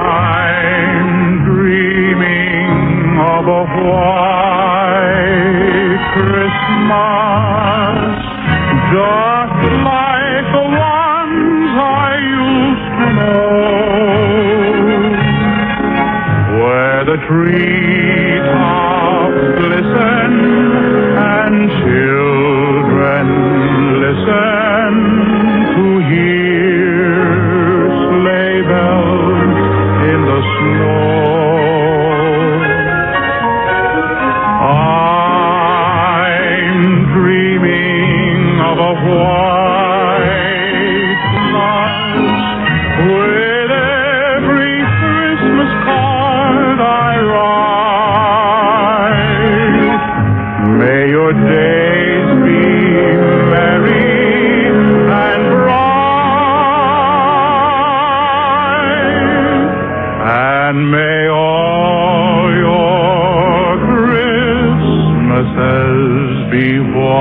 I'm dreaming of a white Christmas, just like the ones I used to know, where the treetops glisten and children listen to hear sleigh bells in the snow. I'm dreaming of a white Christmas with every Christmas card I write. May your days be merry and bright, and may all your Christmases be white.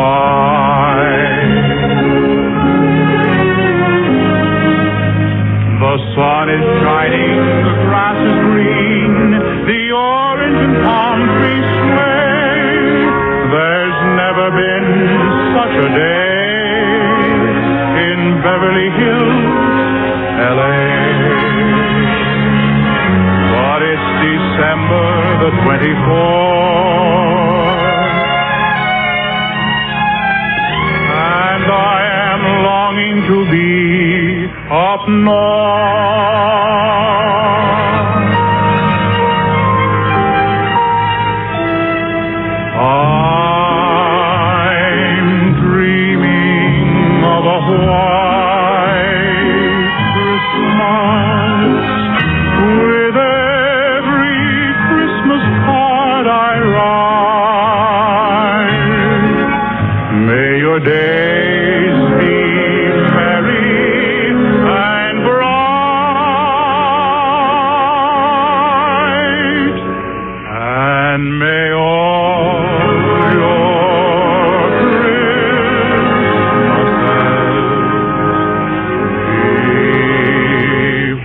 The sun is shining, the grass is green, the orange and palm trees sway. There's never been such a day in Beverly Hills, L.A. But it's December the 24th, and I am longing to be up north. I'm dreaming of a white Christmas with every Christmas card I write. May your days be merry and bright, and may all your Christmases be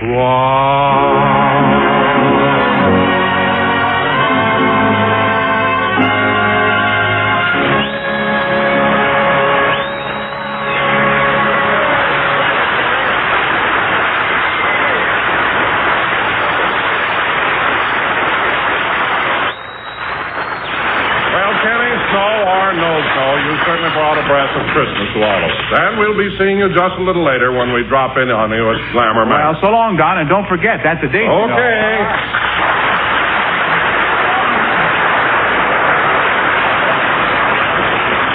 Well, Kenny, snow or no snow, you certainly brought a breath of Christmas to all of us. And we'll be seeing you just a little later when we drop in on you at Glamour Manor. Well, so long, Don, and don't forget, that's the date. Okay.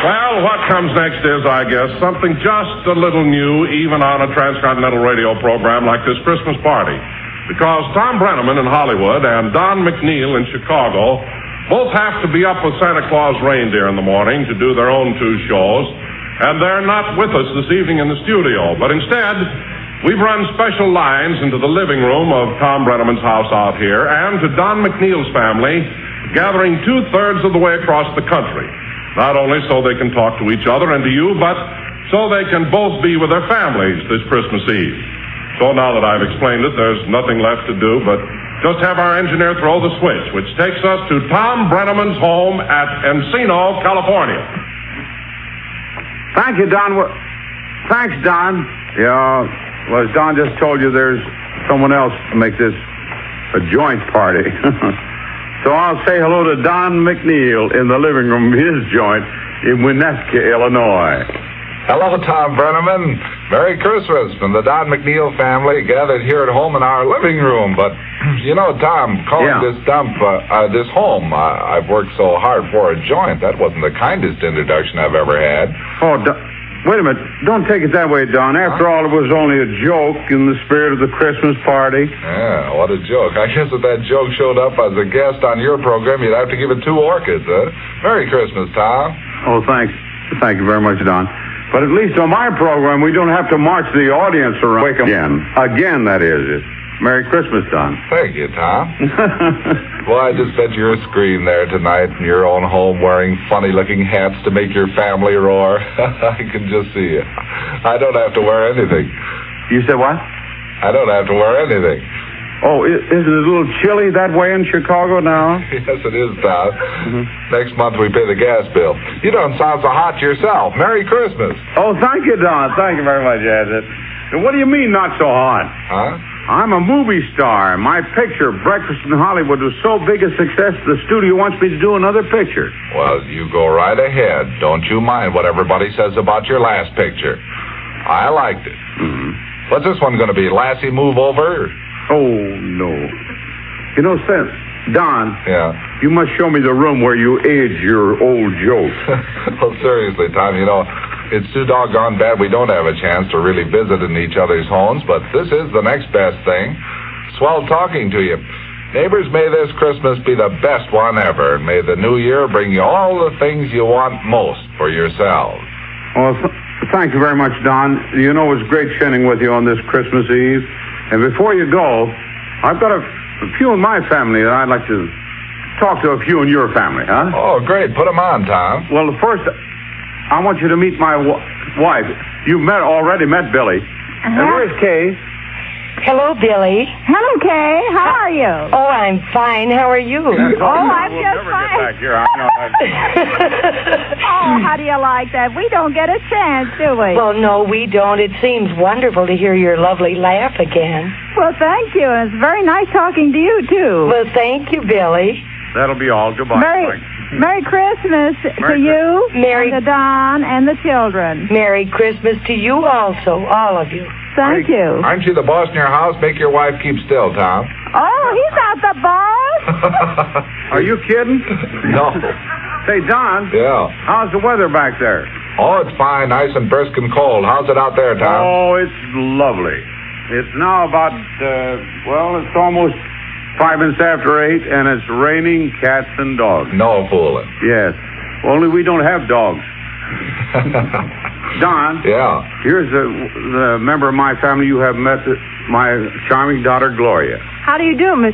Well, what comes next is, I guess, something just a little new, even on a transcontinental radio program like this Christmas party. Because Tom Brenneman in Hollywood and Don McNeil in Chicago both have to be up with Santa Claus reindeer in the morning to do their own two shows, and they're not with us this evening in the studio. But instead, we've run special lines into the living room of Tom Brenneman's house out here and to Don McNeil's family, gathering 2/3 of the way across the country. Not only so they can talk to each other and to you, but so they can both be with their families this Christmas Eve. So now that I've explained it, there's nothing left to do but just have our engineer throw the switch, which takes us to Tom Brenneman's home at Encino, California. Thank you, Don. Thanks, Don. Yeah, well, as Don just told you, there's someone else to make this a joint party. So I'll say hello to Don McNeil in the living room of his joint in Winnetka, Illinois. Hello, Tom Brenneman. Merry Christmas from the Don McNeil family gathered here at home in our living room. But, you know, Tom, calling this home, I've worked so hard for a joint. That wasn't the kindest introduction I've ever had. Oh, wait a minute. Don't take it that way, Don. After all, it was only a joke in the spirit of the Christmas party. Yeah, what a joke. I guess if that joke showed up as a guest on your program, you'd have to give it 2 orchids, huh? Merry Christmas, Tom. Oh, thanks. Thank you very much, Don. But at least on my program, we don't have to march the audience around. Wake 'em again, that is. Merry Christmas, Don. Thank you, Tom. Well, I just bet you're a screen there tonight in your own home wearing funny-looking hats to make your family roar. I can just see you. I don't have to wear anything. You said what? I don't have to wear anything. Oh, isn't it a little chilly that way in Chicago now? Yes, it is, Tom. Next month we pay the gas bill. You don't sound so hot yourself. Merry Christmas. Oh, thank you, Don. Thank you very much, Ed. And what do you mean not so hot? Huh? I'm a movie star. My picture, Breakfast in Hollywood, was so big a success the studio wants me to do another picture. Well, you go right ahead. Don't you mind what everybody says about your last picture. I liked it. What's this one going to be? Lassie Move Over? Oh, no. You know, Don. Yeah? You must show me the room where you age your old jokes. Well, seriously, Tom, you know, it's too doggone bad we don't have a chance to really visit in each other's homes, but this is the next best thing. Swell talking to you. Neighbors, may this Christmas be the best one ever, and may the new year bring you all the things you want most for yourselves. Well, thank you very much, Don. You know, it was great chatting with you on this Christmas Eve. And before you go, I've got a few in my family that I'd like to talk to a few in your family, huh? Oh, great. Put them on, Tom. Well, first, I want you to meet my wife. You've already met Billy. And where's Kay? Hello, Billy. Hello, Kay. How are you? Oh, I'm fine. How are you? I'm just never fine. Get back here. I know Oh, how do you like that? We don't get a chance, do we? Well, no, we don't. It seems wonderful to hear your lovely laugh again. Well, thank you. It's very nice talking to you, too. Well, thank you, Billy. That'll be all. Goodbye. Merry Christmas to you, and to Don, and the children. Merry Christmas to you also, all of you. Thank you. Aren't you the boss in your house? Make your wife keep still, Tom. Oh, he's not the boss. Are you kidding? No. Say, Don. Yeah. How's the weather back there? Oh, it's fine. Nice and brisk and cold. How's it out there, Tom? Oh, it's lovely. It's now about, it's almost 5 minutes after 8, and it's raining cats and dogs. No fooling. Yes. Only we don't have dogs. Don. Yeah. Here's the member of my family you have met, my charming daughter, Gloria. How do you do, Mr.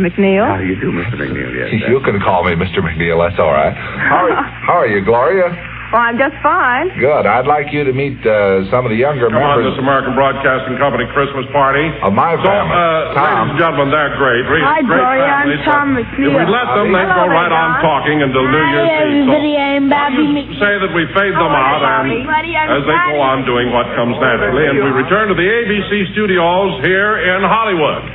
McNeil? How do you do, Mr. McNeil? Yes. You can call me Mr. McNeil. That's all right. How are you, Gloria? Well, I'm just fine. Good. I'd like you to meet some of the younger Come on, members this American Broadcasting Company Christmas party. of my family. Ladies and gentlemen, they're great. Hi, great Gloria. I'm families. Tom McNeil. If we let them, they'd go right on talking until New Year's Eve. So say that we fade them out and as they go on doing what comes naturally. And we return to the ABC studios here in Hollywood.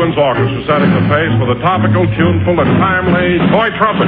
Women's Orchestra setting the pace for the topical, tuneful, and timely Toy Trumpet.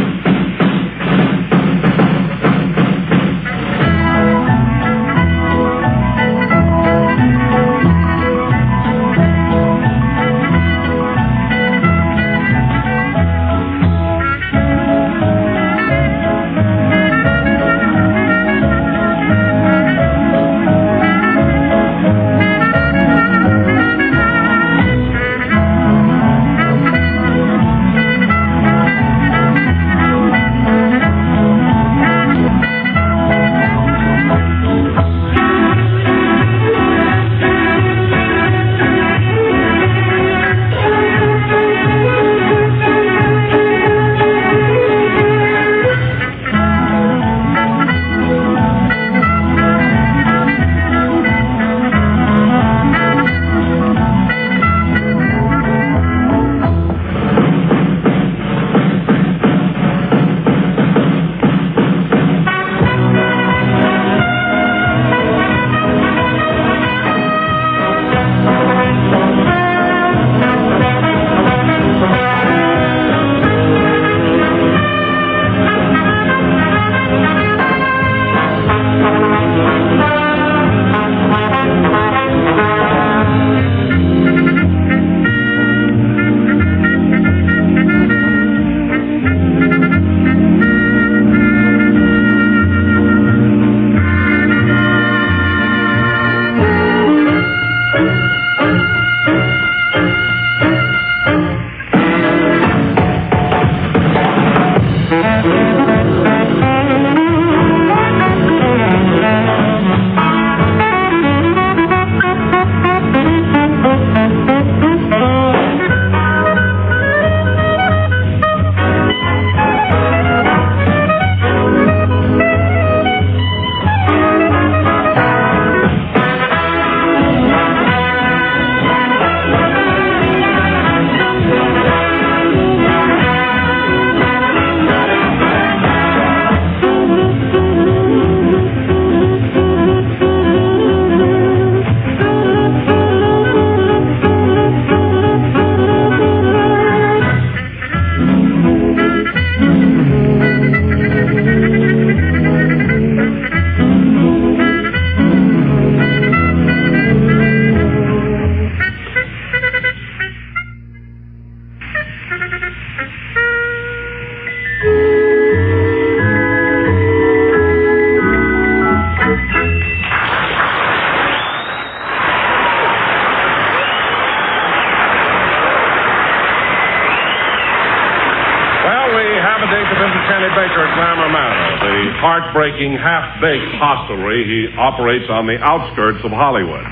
Heartbreaking, half-baked hostelry he operates on the outskirts of Hollywood.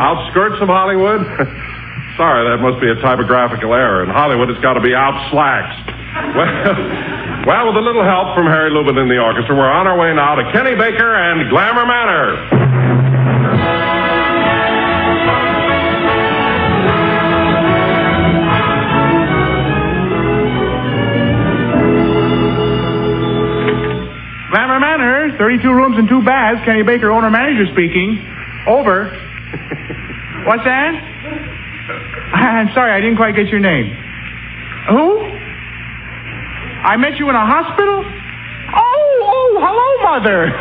Outskirts of Hollywood? Sorry, that must be a typographical error. In Hollywood, it's got to be out slacks. Well, with a little help from Harry Lubin in the orchestra, we're on our way now to Kenny Baker and Glamour Manor. Glamour Manor, 32 rooms and 2 baths. Kenny Baker, owner-manager speaking. Over. What's that? I'm sorry, I didn't quite get your name. Who? I met you in a hospital? Oh, hello, Mother.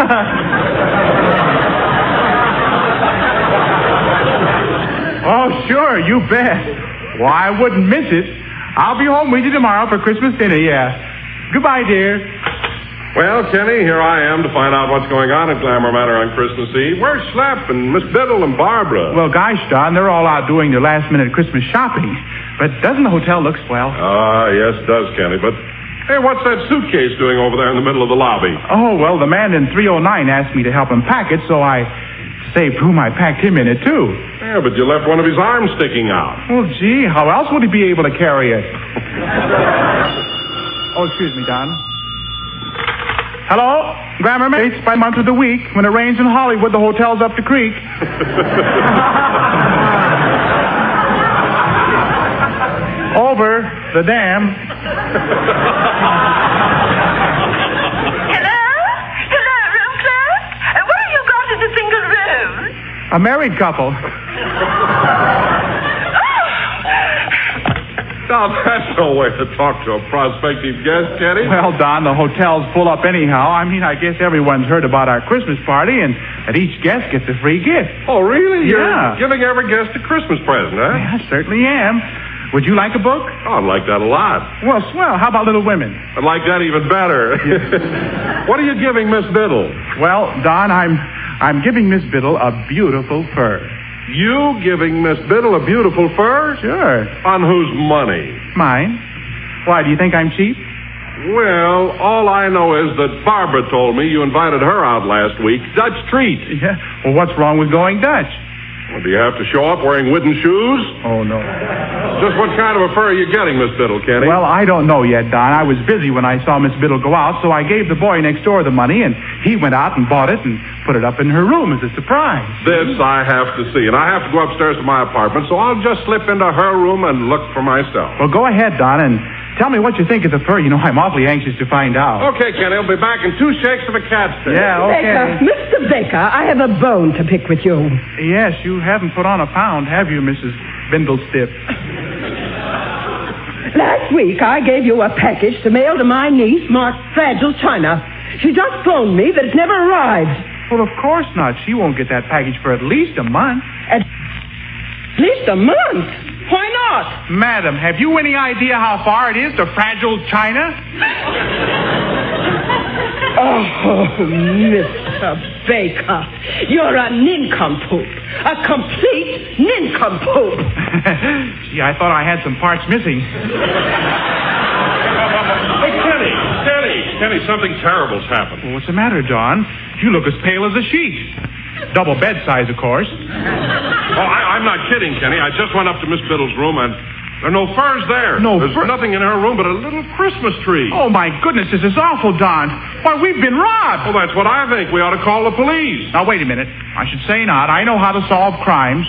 Oh, sure, you bet. Well, I wouldn't miss it. I'll be home with you tomorrow for Christmas dinner, yeah. Goodbye, dear. Well, Kenny, here I am to find out what's going on at Glamour Manor on Christmas Eve. Where's Schlepp and Miss Biddle and Barbara? Well, gosh, Don, they're all out doing their last-minute Christmas shopping. But doesn't the hotel look swell? Yes, it does, Kenny. But, hey, what's that suitcase doing over there in the middle of the lobby? Oh, well, the man in 309 asked me to help him pack it, so I saved room. I packed him in it, too. Yeah, but you left one of his arms sticking out. Well, gee, how else would he be able to carry it? Oh, excuse me, Don. Hello? Glamour Mates by month of the week. When it rains in Hollywood, the hotel's up the creek. Over the dam. Hello? Hello, room clerk? What have you got in the single room? A married couple. Now, that's no way to talk to a prospective guest, Kenny. Well, Don, the hotel's full up anyhow. I mean, I guess everyone's heard about our Christmas party, and that each guest gets a free gift. Oh, really? Yeah. You're giving every guest a Christmas present, huh? Yeah, I certainly am. Would you like a book? Oh, I'd like that a lot. Well, swell. How about Little Women? I'd like that even better. What are you giving Miss Biddle? Well, Don, I'm giving Miss Biddle a beautiful fur. You giving Miss Biddle a beautiful fur? Sure. On whose money? Mine. Why, do you think I'm cheap? Well, all I know is that Barbara told me you invited her out last week. Dutch treat. Yeah. Well, what's wrong with going Dutch? Well, do you have to show up wearing wooden shoes? Oh, no. Just what kind of a fur are you getting, Miss Biddle, Kenny? Well, I don't know yet, Don. I was busy when I saw Miss Biddle go out, so I gave the boy next door the money, and he went out and bought it and put it up in her room as a surprise. This I have to see, and I have to go upstairs to my apartment, so I'll just slip into her room and look for myself. Well, go ahead, Don, and tell me what you think of the fur. You know, I'm awfully anxious to find out. Okay, Kenny, I'll be back in 2 shakes of a cat's tail. Yeah, okay. Mr. Baker, I have a bone to pick with you. Yes, you haven't put on a pound, have you, Mrs. Bindlestiff? Last week, I gave you a package to mail to my niece, marked Fragile China. She just phoned me that it's never arrived. Well, of course not. She won't get that package for at least a month. At least a month? Why not? Madam, have you any idea how far it is to Fragile China? Oh, Mr. Baker, you're a nincompoop. A complete nincompoop. Gee, I thought I had some parts missing. Hey, Kenny, something terrible's happened. Well, what's the matter, Don? You look as pale as a sheet. Double bed size, of course. Oh, I'm not kidding, Kenny. I just went up to Miss Biddle's room, and there are no furs there. There's nothing in her room but a little Christmas tree. Oh, my goodness, this is awful, Don. Why, we've been robbed. Well, that's what I think. We ought to call the police. Now, wait a minute. I should say not. I know how to solve crimes.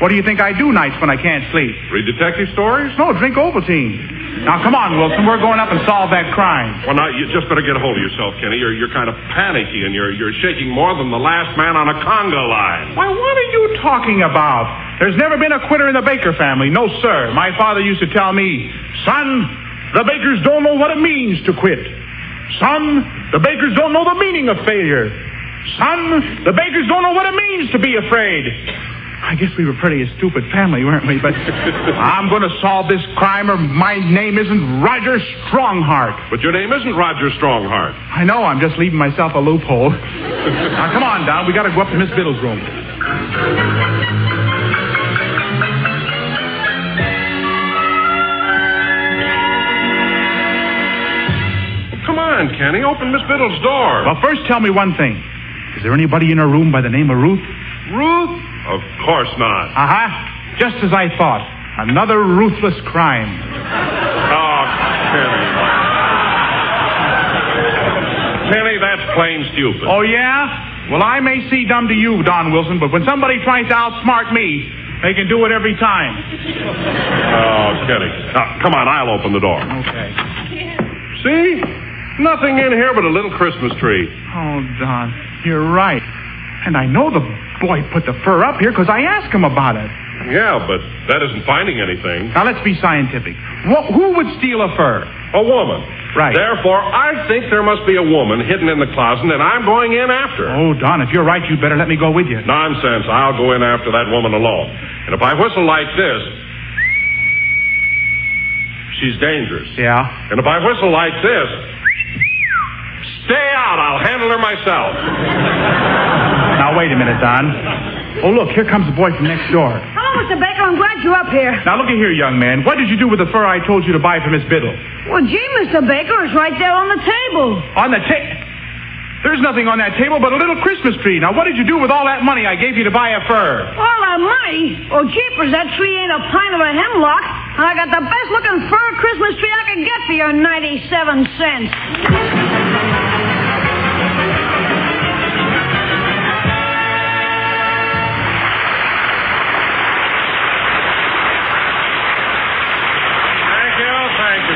What do you think I do nights when I can't sleep? Read detective stories? No, drink Ovaltine. Now, come on, Wilson. We're going up and solve that crime. Well, now, you just better get a hold of yourself, Kenny. You're kind of panicky, and you're shaking more than the last man on a conga line. Why, what are you talking about? There's never been a quitter in the Baker family. No, sir. My father used to tell me, son, the Bakers don't know what it means to quit. Son, the Bakers don't know the meaning of failure. Son, the Bakers don't know what it means to be afraid. I guess we were pretty a stupid family, weren't we? But I'm going to solve this crime, or my name isn't Roger Strongheart. But your name isn't Roger Strongheart. I know. I'm just leaving myself a loophole. Now, come on, Don. We got to go up to Miss Biddle's room. Come on, Kenny. Open Miss Biddle's door. Well, first tell me one thing. Is there anybody in her room by the name of Ruth? Ruth? Of course not. Uh-huh. Just as I thought. Another ruthless crime. Oh, Kenny. Kenny, that's plain stupid. Oh, yeah? Well, I may seem dumb to you, Don Wilson, but when somebody tries to outsmart me, they can do it every time. Oh, Kenny. Now, come on, I'll open the door. Okay. See? Nothing in here but a little Christmas tree. Oh, Don, you're right. And I know the boy put the fur up here because I asked him about it. Yeah, but that isn't finding anything. Now, let's be scientific. Who would steal a fur? A woman. Right. Therefore, I think there must be a woman hidden in the closet, and I'm going in after her. Oh, Don, if you're right, you'd better let me go with you. Nonsense. I'll go in after that woman alone. And if I whistle like this, she's dangerous. Yeah? And if I whistle like this, stay out. I'll handle her myself. Now, wait a minute, Don. Oh, look, here comes the boy from next door. Hello, Mr. Baker. I'm glad you're up here. Now, look at here, young man. What did you do with the fur I told you to buy for Miss Biddle? Well, gee, Mr. Baker, it's right there on the table. On the table? There's nothing on that table but a little Christmas tree. Now, what did you do with all that money I gave you to buy a fur? All that money? Oh, jeepers, that tree ain't a pint of a hemlock. And I got the best-looking fur Christmas tree I could get for your 97 cents.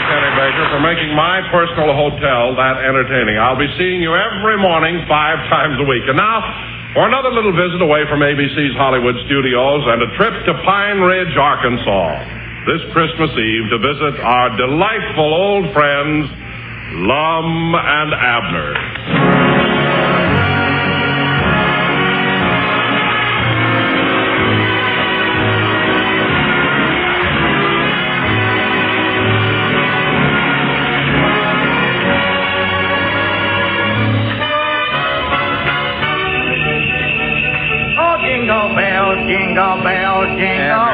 Kenny Baker, for making my personal hotel that entertaining. I'll be seeing you every morning 5 times a week. And now, for another little visit away from ABC's Hollywood studios and a trip to Pine Ridge, Arkansas. this Christmas Eve to visit our delightful old friends, Lum and Abner. Jingle bells, jingle.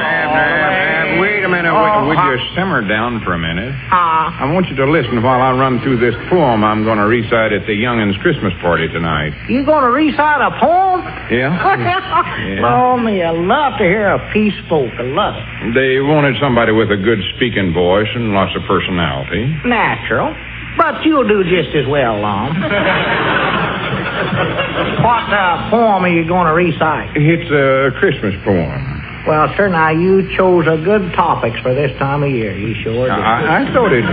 Wait a minute. Would you simmer down for a minute? I want you to listen while I run through this poem I'm going to recite at the young'uns' Christmas party tonight. You going to recite a poem? Yeah? Oh, me, I love to hear a piece spoke. I love it. They wanted somebody with a good speaking voice and lots of personality. Natural. But you'll do just as well, Lum. What poem are you going to recite? It's a Christmas poem. Well, sir, now you chose a good topics for this time of year. You sure did. I thought it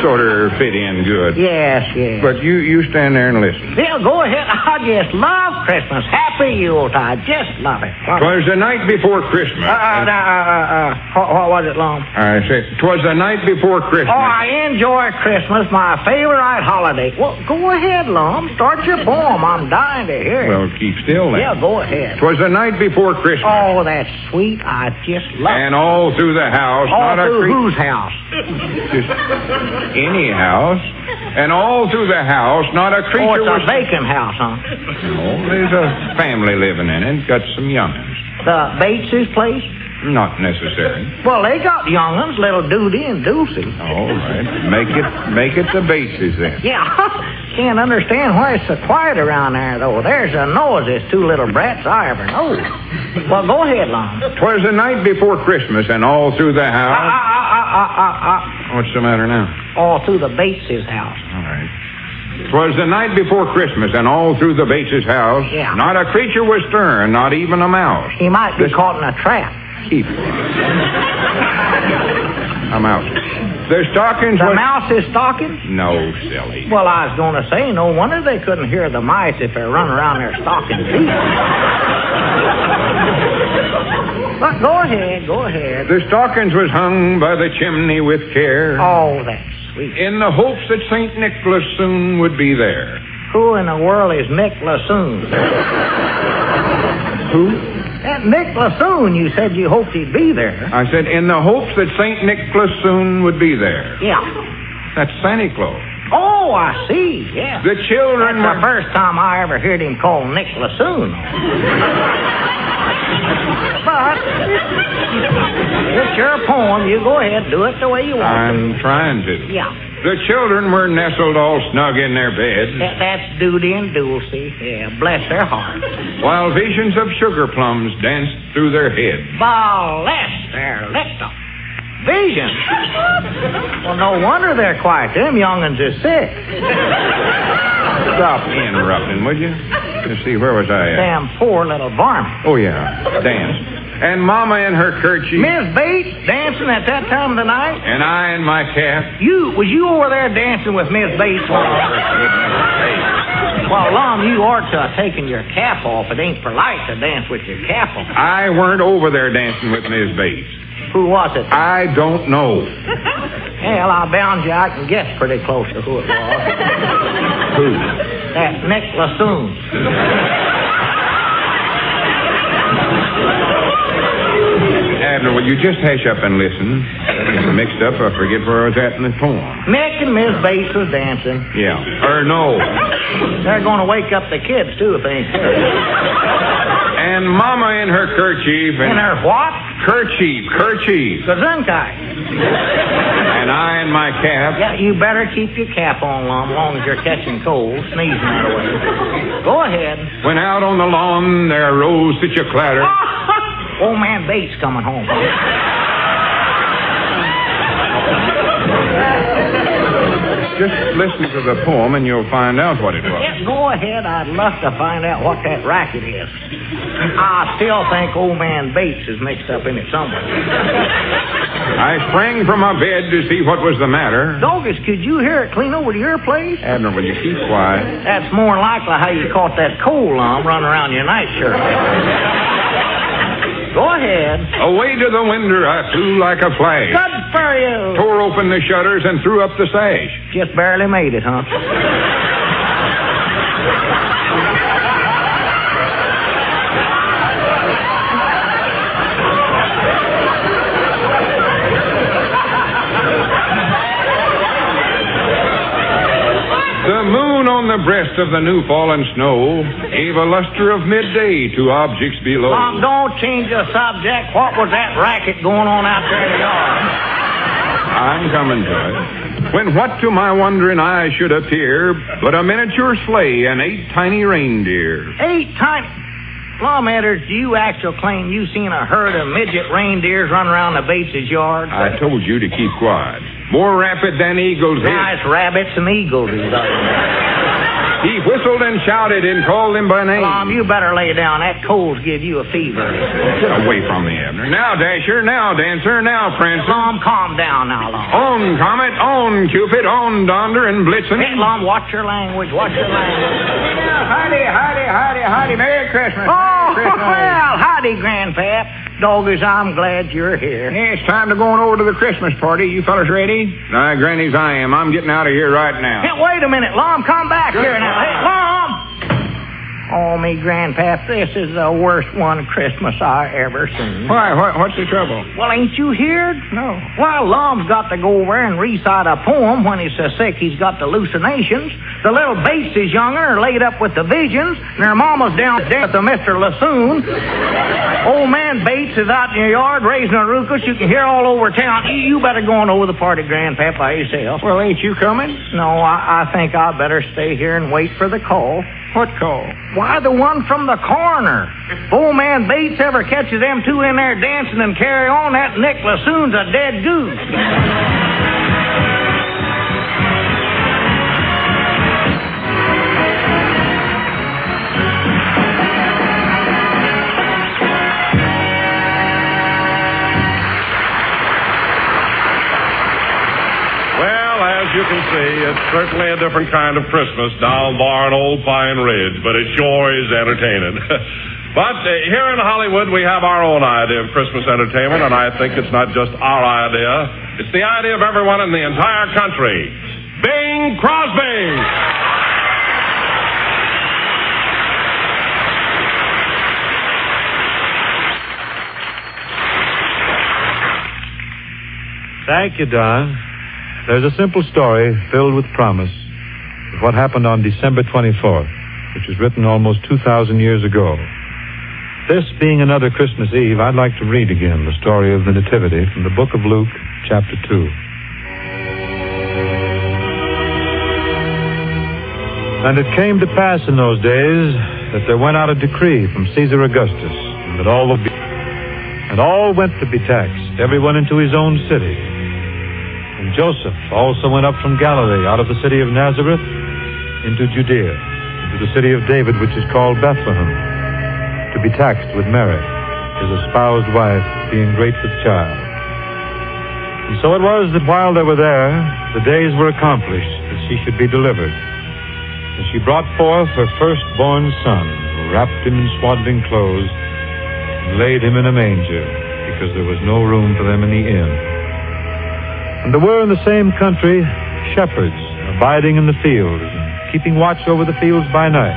sort of fit in good. Yes, yes. But you stand there and listen. Yeah, go ahead. I just love Christmas. Happy Yuletide. Just love it. 'Twas the night before Christmas. What was it, Lum? I said, 'twas the night before Christmas. Oh, I enjoy Christmas, my favorite holiday. Well, go ahead, Lum. Start your poem. I'm dying to hear it. Well, keep still then. Yeah, go ahead. 'Twas the night before Christmas. Oh, that's sweet. I just love it. And all through the house. All through whose house? Just any house. And all through the house, not a creature was... Oh, was... it's a vacant house, huh? No, there's a family living in it. Got some young'uns. The Bates' place? Not necessary. Well, they got young'uns, little Doody and Dulcie. All right. Make it the Bates' then. Yeah. Can't understand why it's so quiet around there, though. There's the noisiest two little brats I ever know. Well, go ahead, Lum. 'Twas the night before Christmas, and all through the house... What's the matter now? All through the Bates' house. All right. 'Twas the night before Christmas, and all through the Bates' house... Yeah. Not a creature was stirring, not even a mouse. He might be caught in a trap. Keep it. I'm out. Their stockings The was... mouse is stocking? No, silly. Well, I was going to say, no wonder they couldn't hear the mice if they're running around their stocking feet. But go ahead. Their stockings was hung by the chimney with care. Oh, that's sweet. In the hopes that St. Nicholas soon would be there. Who in the world is Nick Lassoon? Who? That Nick Lassoon, you said you hoped he'd be there. I said, in the hopes that St. Nicholas soon would be there. Yeah. That's Santa Claus. Oh, I see, yeah. The children That's the first time I ever heard him call Nick Lassoon. But it's your poem. You go ahead, do it the way you want I'm trying to. Yeah. The children were nestled all snug in their beds. That's Doody and Dulcie. Yeah, bless their hearts. While visions of sugar plums danced through their heads. Bless their lips. Visions? Well, no wonder they're quiet. Them young'uns is sick. Stop interrupting, would you? Let's see, where was I at? Damn poor little varmint. Oh, yeah, dance. And Mama in her kerchief. Miss Bates dancing at that time of the night? And I in my cap. Was you over there dancing with Miss Bates? Well, Lum, you ought to have taken your cap off. It ain't polite to dance with your cap off. I weren't over there dancing with Miss Bates. Who was it? I don't know. Hell, I bound you I can guess pretty close to who it was. Who? That Nick Lassoon. Abner, will you just hash up and listen? I'm mixed up. I forget where I was at in the poem. Nick and Miss Bates was dancing. Yeah. Or no. They're going to wake up the kids, too, if they ain't here. And Mama in her kerchief. In her what? Kerchief. Gesundheit. And I in my cap. Yeah, you better keep your cap on, Lum, as long as you're catching cold, sneezing that away. Go ahead. When out on the lawn there arose such a clatter. Old man Bates coming home. Just listen to the poem and you'll find out what it was. Yeah, go ahead. I'd love to find out what that racket is. I still think old man Bates is mixed up in it somewhere. I sprang from my bed to see what was the matter. Doggis, could you hear it clean over to your place? Abner, will you keep quiet? That's more likely how you caught that coal, Lum, running around your nightshirt. Go ahead. Away to the window I flew like a flash. Good for you. Tore open the shutters and threw up the sash. Just barely made it, huh? The moon on the breast of the new fallen snow gave a luster of midday to objects below. Mom, don't change the subject. What was that racket going on out there in the yard? I'm coming to it. When what to my wondering eye should appear but a miniature sleigh and 8 tiny reindeer. 8 tiny... Lawmakers, do you actually claim you seen a herd of midget reindeers run around the Bates' yard? I told you to keep quiet. More rapid than eagles. Nice rabbits and eagles. He whistled and shouted and called them by name. Mom, you better lay down. That cold's give you a fever. Get away from me, Abner. Now, Dasher. Now, Dancer. Now, Prancer. Mom, calm down now, Lom. On, Comet. On, Cupid. On, Donder and Blitzen. Hey, Lom, watch your language. Watch your language. Howdy. Merry Christmas. Oh, Merry Christmas. well, howdy, Grandpap. Doggies, I'm glad you're here. Yeah, it's time to go on over to the Christmas party. You fellas ready? Aye, Granny's, I am. I'm getting out of here right now. Hey, wait a minute, Lom. Come back here now. Hey, Lom! Oh, me, Grandpap, this is the worst one Christmas I ever seen. Why? What's the trouble? Well, ain't you heard? No. Well, Lom's got to go over and recite a poem when he's so sick he's got hallucinations. The little Bates is younger are laid up with the visions, and their mama's down there with the Mr. Lassoon. Old man Bates is out in your yard raising a ruckus you can hear all over town. You better go on over the party, Grandpap, by yourself. Well, ain't you coming? No, I think I better stay here and wait for the call. What call? Why, the one from the coroner. If old man Bates ever catches them two in there dancing and carry on, that Nick Lassoon's a dead goose. As you can see, it's certainly a different kind of Christmas down there on Old Pine Ridge, but it sure is entertaining. But here in Hollywood, we have our own idea of Christmas entertainment, and I think it's not just our idea. It's the idea of everyone in the entire country. Bing Crosby! Thank you, Don. There's a simple story filled with promise of what happened on December 24th, which was written almost 2,000 years ago. This being another Christmas Eve, I'd like to read again the story of the Nativity from the book of Luke, chapter 2. And it came to pass in those days that there went out a decree from Caesar Augustus, and that all went to be taxed, everyone into his own city. And Joseph also went up from Galilee, out of the city of Nazareth, into Judea, into the city of David, which is called Bethlehem, to be taxed with Mary, his espoused wife, being great with child. And so it was that while they were there, the days were accomplished that she should be delivered. And she brought forth her firstborn son, wrapped him in swaddling clothes, and laid him in a manger, because there was no room for them in the inn. And there were in the same country shepherds abiding in the fields, and keeping watch over the fields by night.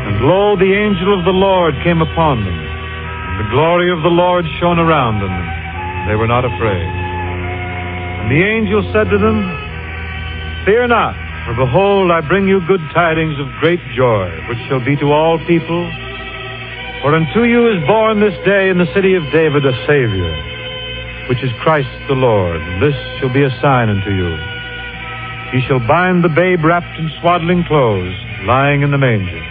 And lo, the angel of the Lord came upon them, and the glory of the Lord shone around them, and they were not afraid. And the angel said to them, Fear not, for behold, I bring you good tidings of great joy, which shall be to all people. For unto you is born this day in the city of David a Savior, which is Christ the Lord. And this shall be a sign unto you. He shall bind the babe wrapped in swaddling clothes, lying in the manger.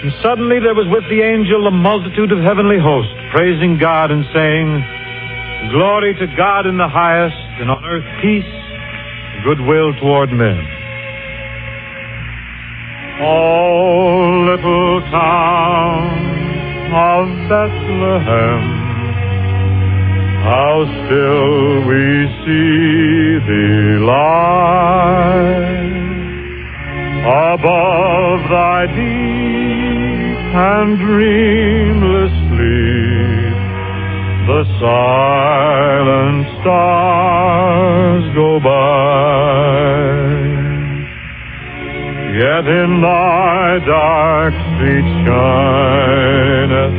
And suddenly there was with the angel a multitude of heavenly hosts, praising God and saying, Glory to God in the highest, and on earth peace, and goodwill toward men. Oh, little town of Bethlehem, how still we see thee lie above thy deep and dreamless sleep. the silent stars go by. Yet in thy dark street shineth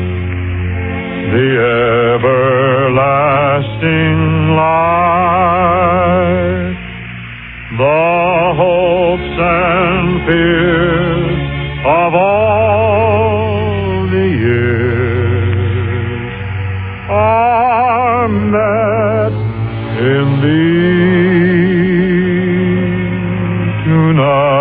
the everlasting light. The hopes and fears of all the years are met in thee tonight.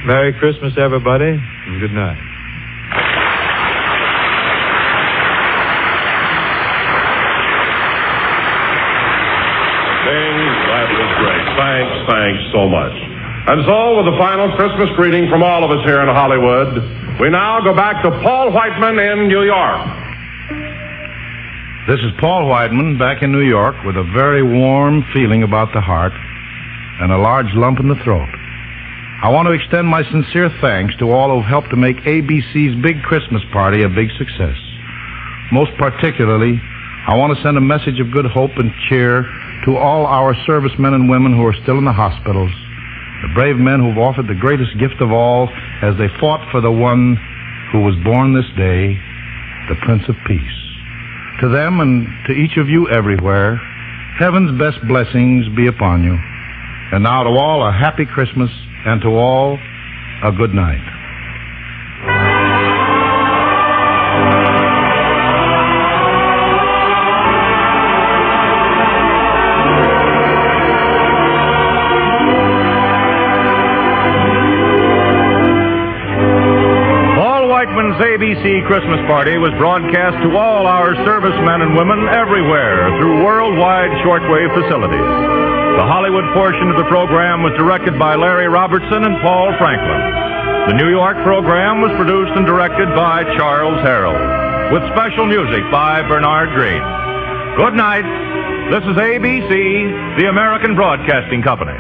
Merry Christmas, everybody, and good night. That was great. Thanks so much. And so, with a final Christmas greeting from all of us here in Hollywood, we now go back to Paul Whiteman in New York. This is Paul Whiteman back in New York with a very warm feeling about the heart and a large lump in the throat. I want to extend my sincere thanks to all who've helped to make ABC's big Christmas party a big success. Most particularly, I want to send a message of good hope and cheer to all our servicemen and women who are still in the hospitals, the brave men who've offered the greatest gift of all as they fought for the one who was born this day, the Prince of Peace. To them and to each of you everywhere, heaven's best blessings be upon you. And now to all a happy Christmas, and to all a good night. Whiteman's ABC Christmas Party was broadcast to all our servicemen and women everywhere through worldwide shortwave facilities. The Hollywood portion of the program was directed by Larry Robertson and Paul Franklin. The New York program was produced and directed by Charles Harold, with special music by Bernard Green. Good night. This is ABC, the American Broadcasting Company.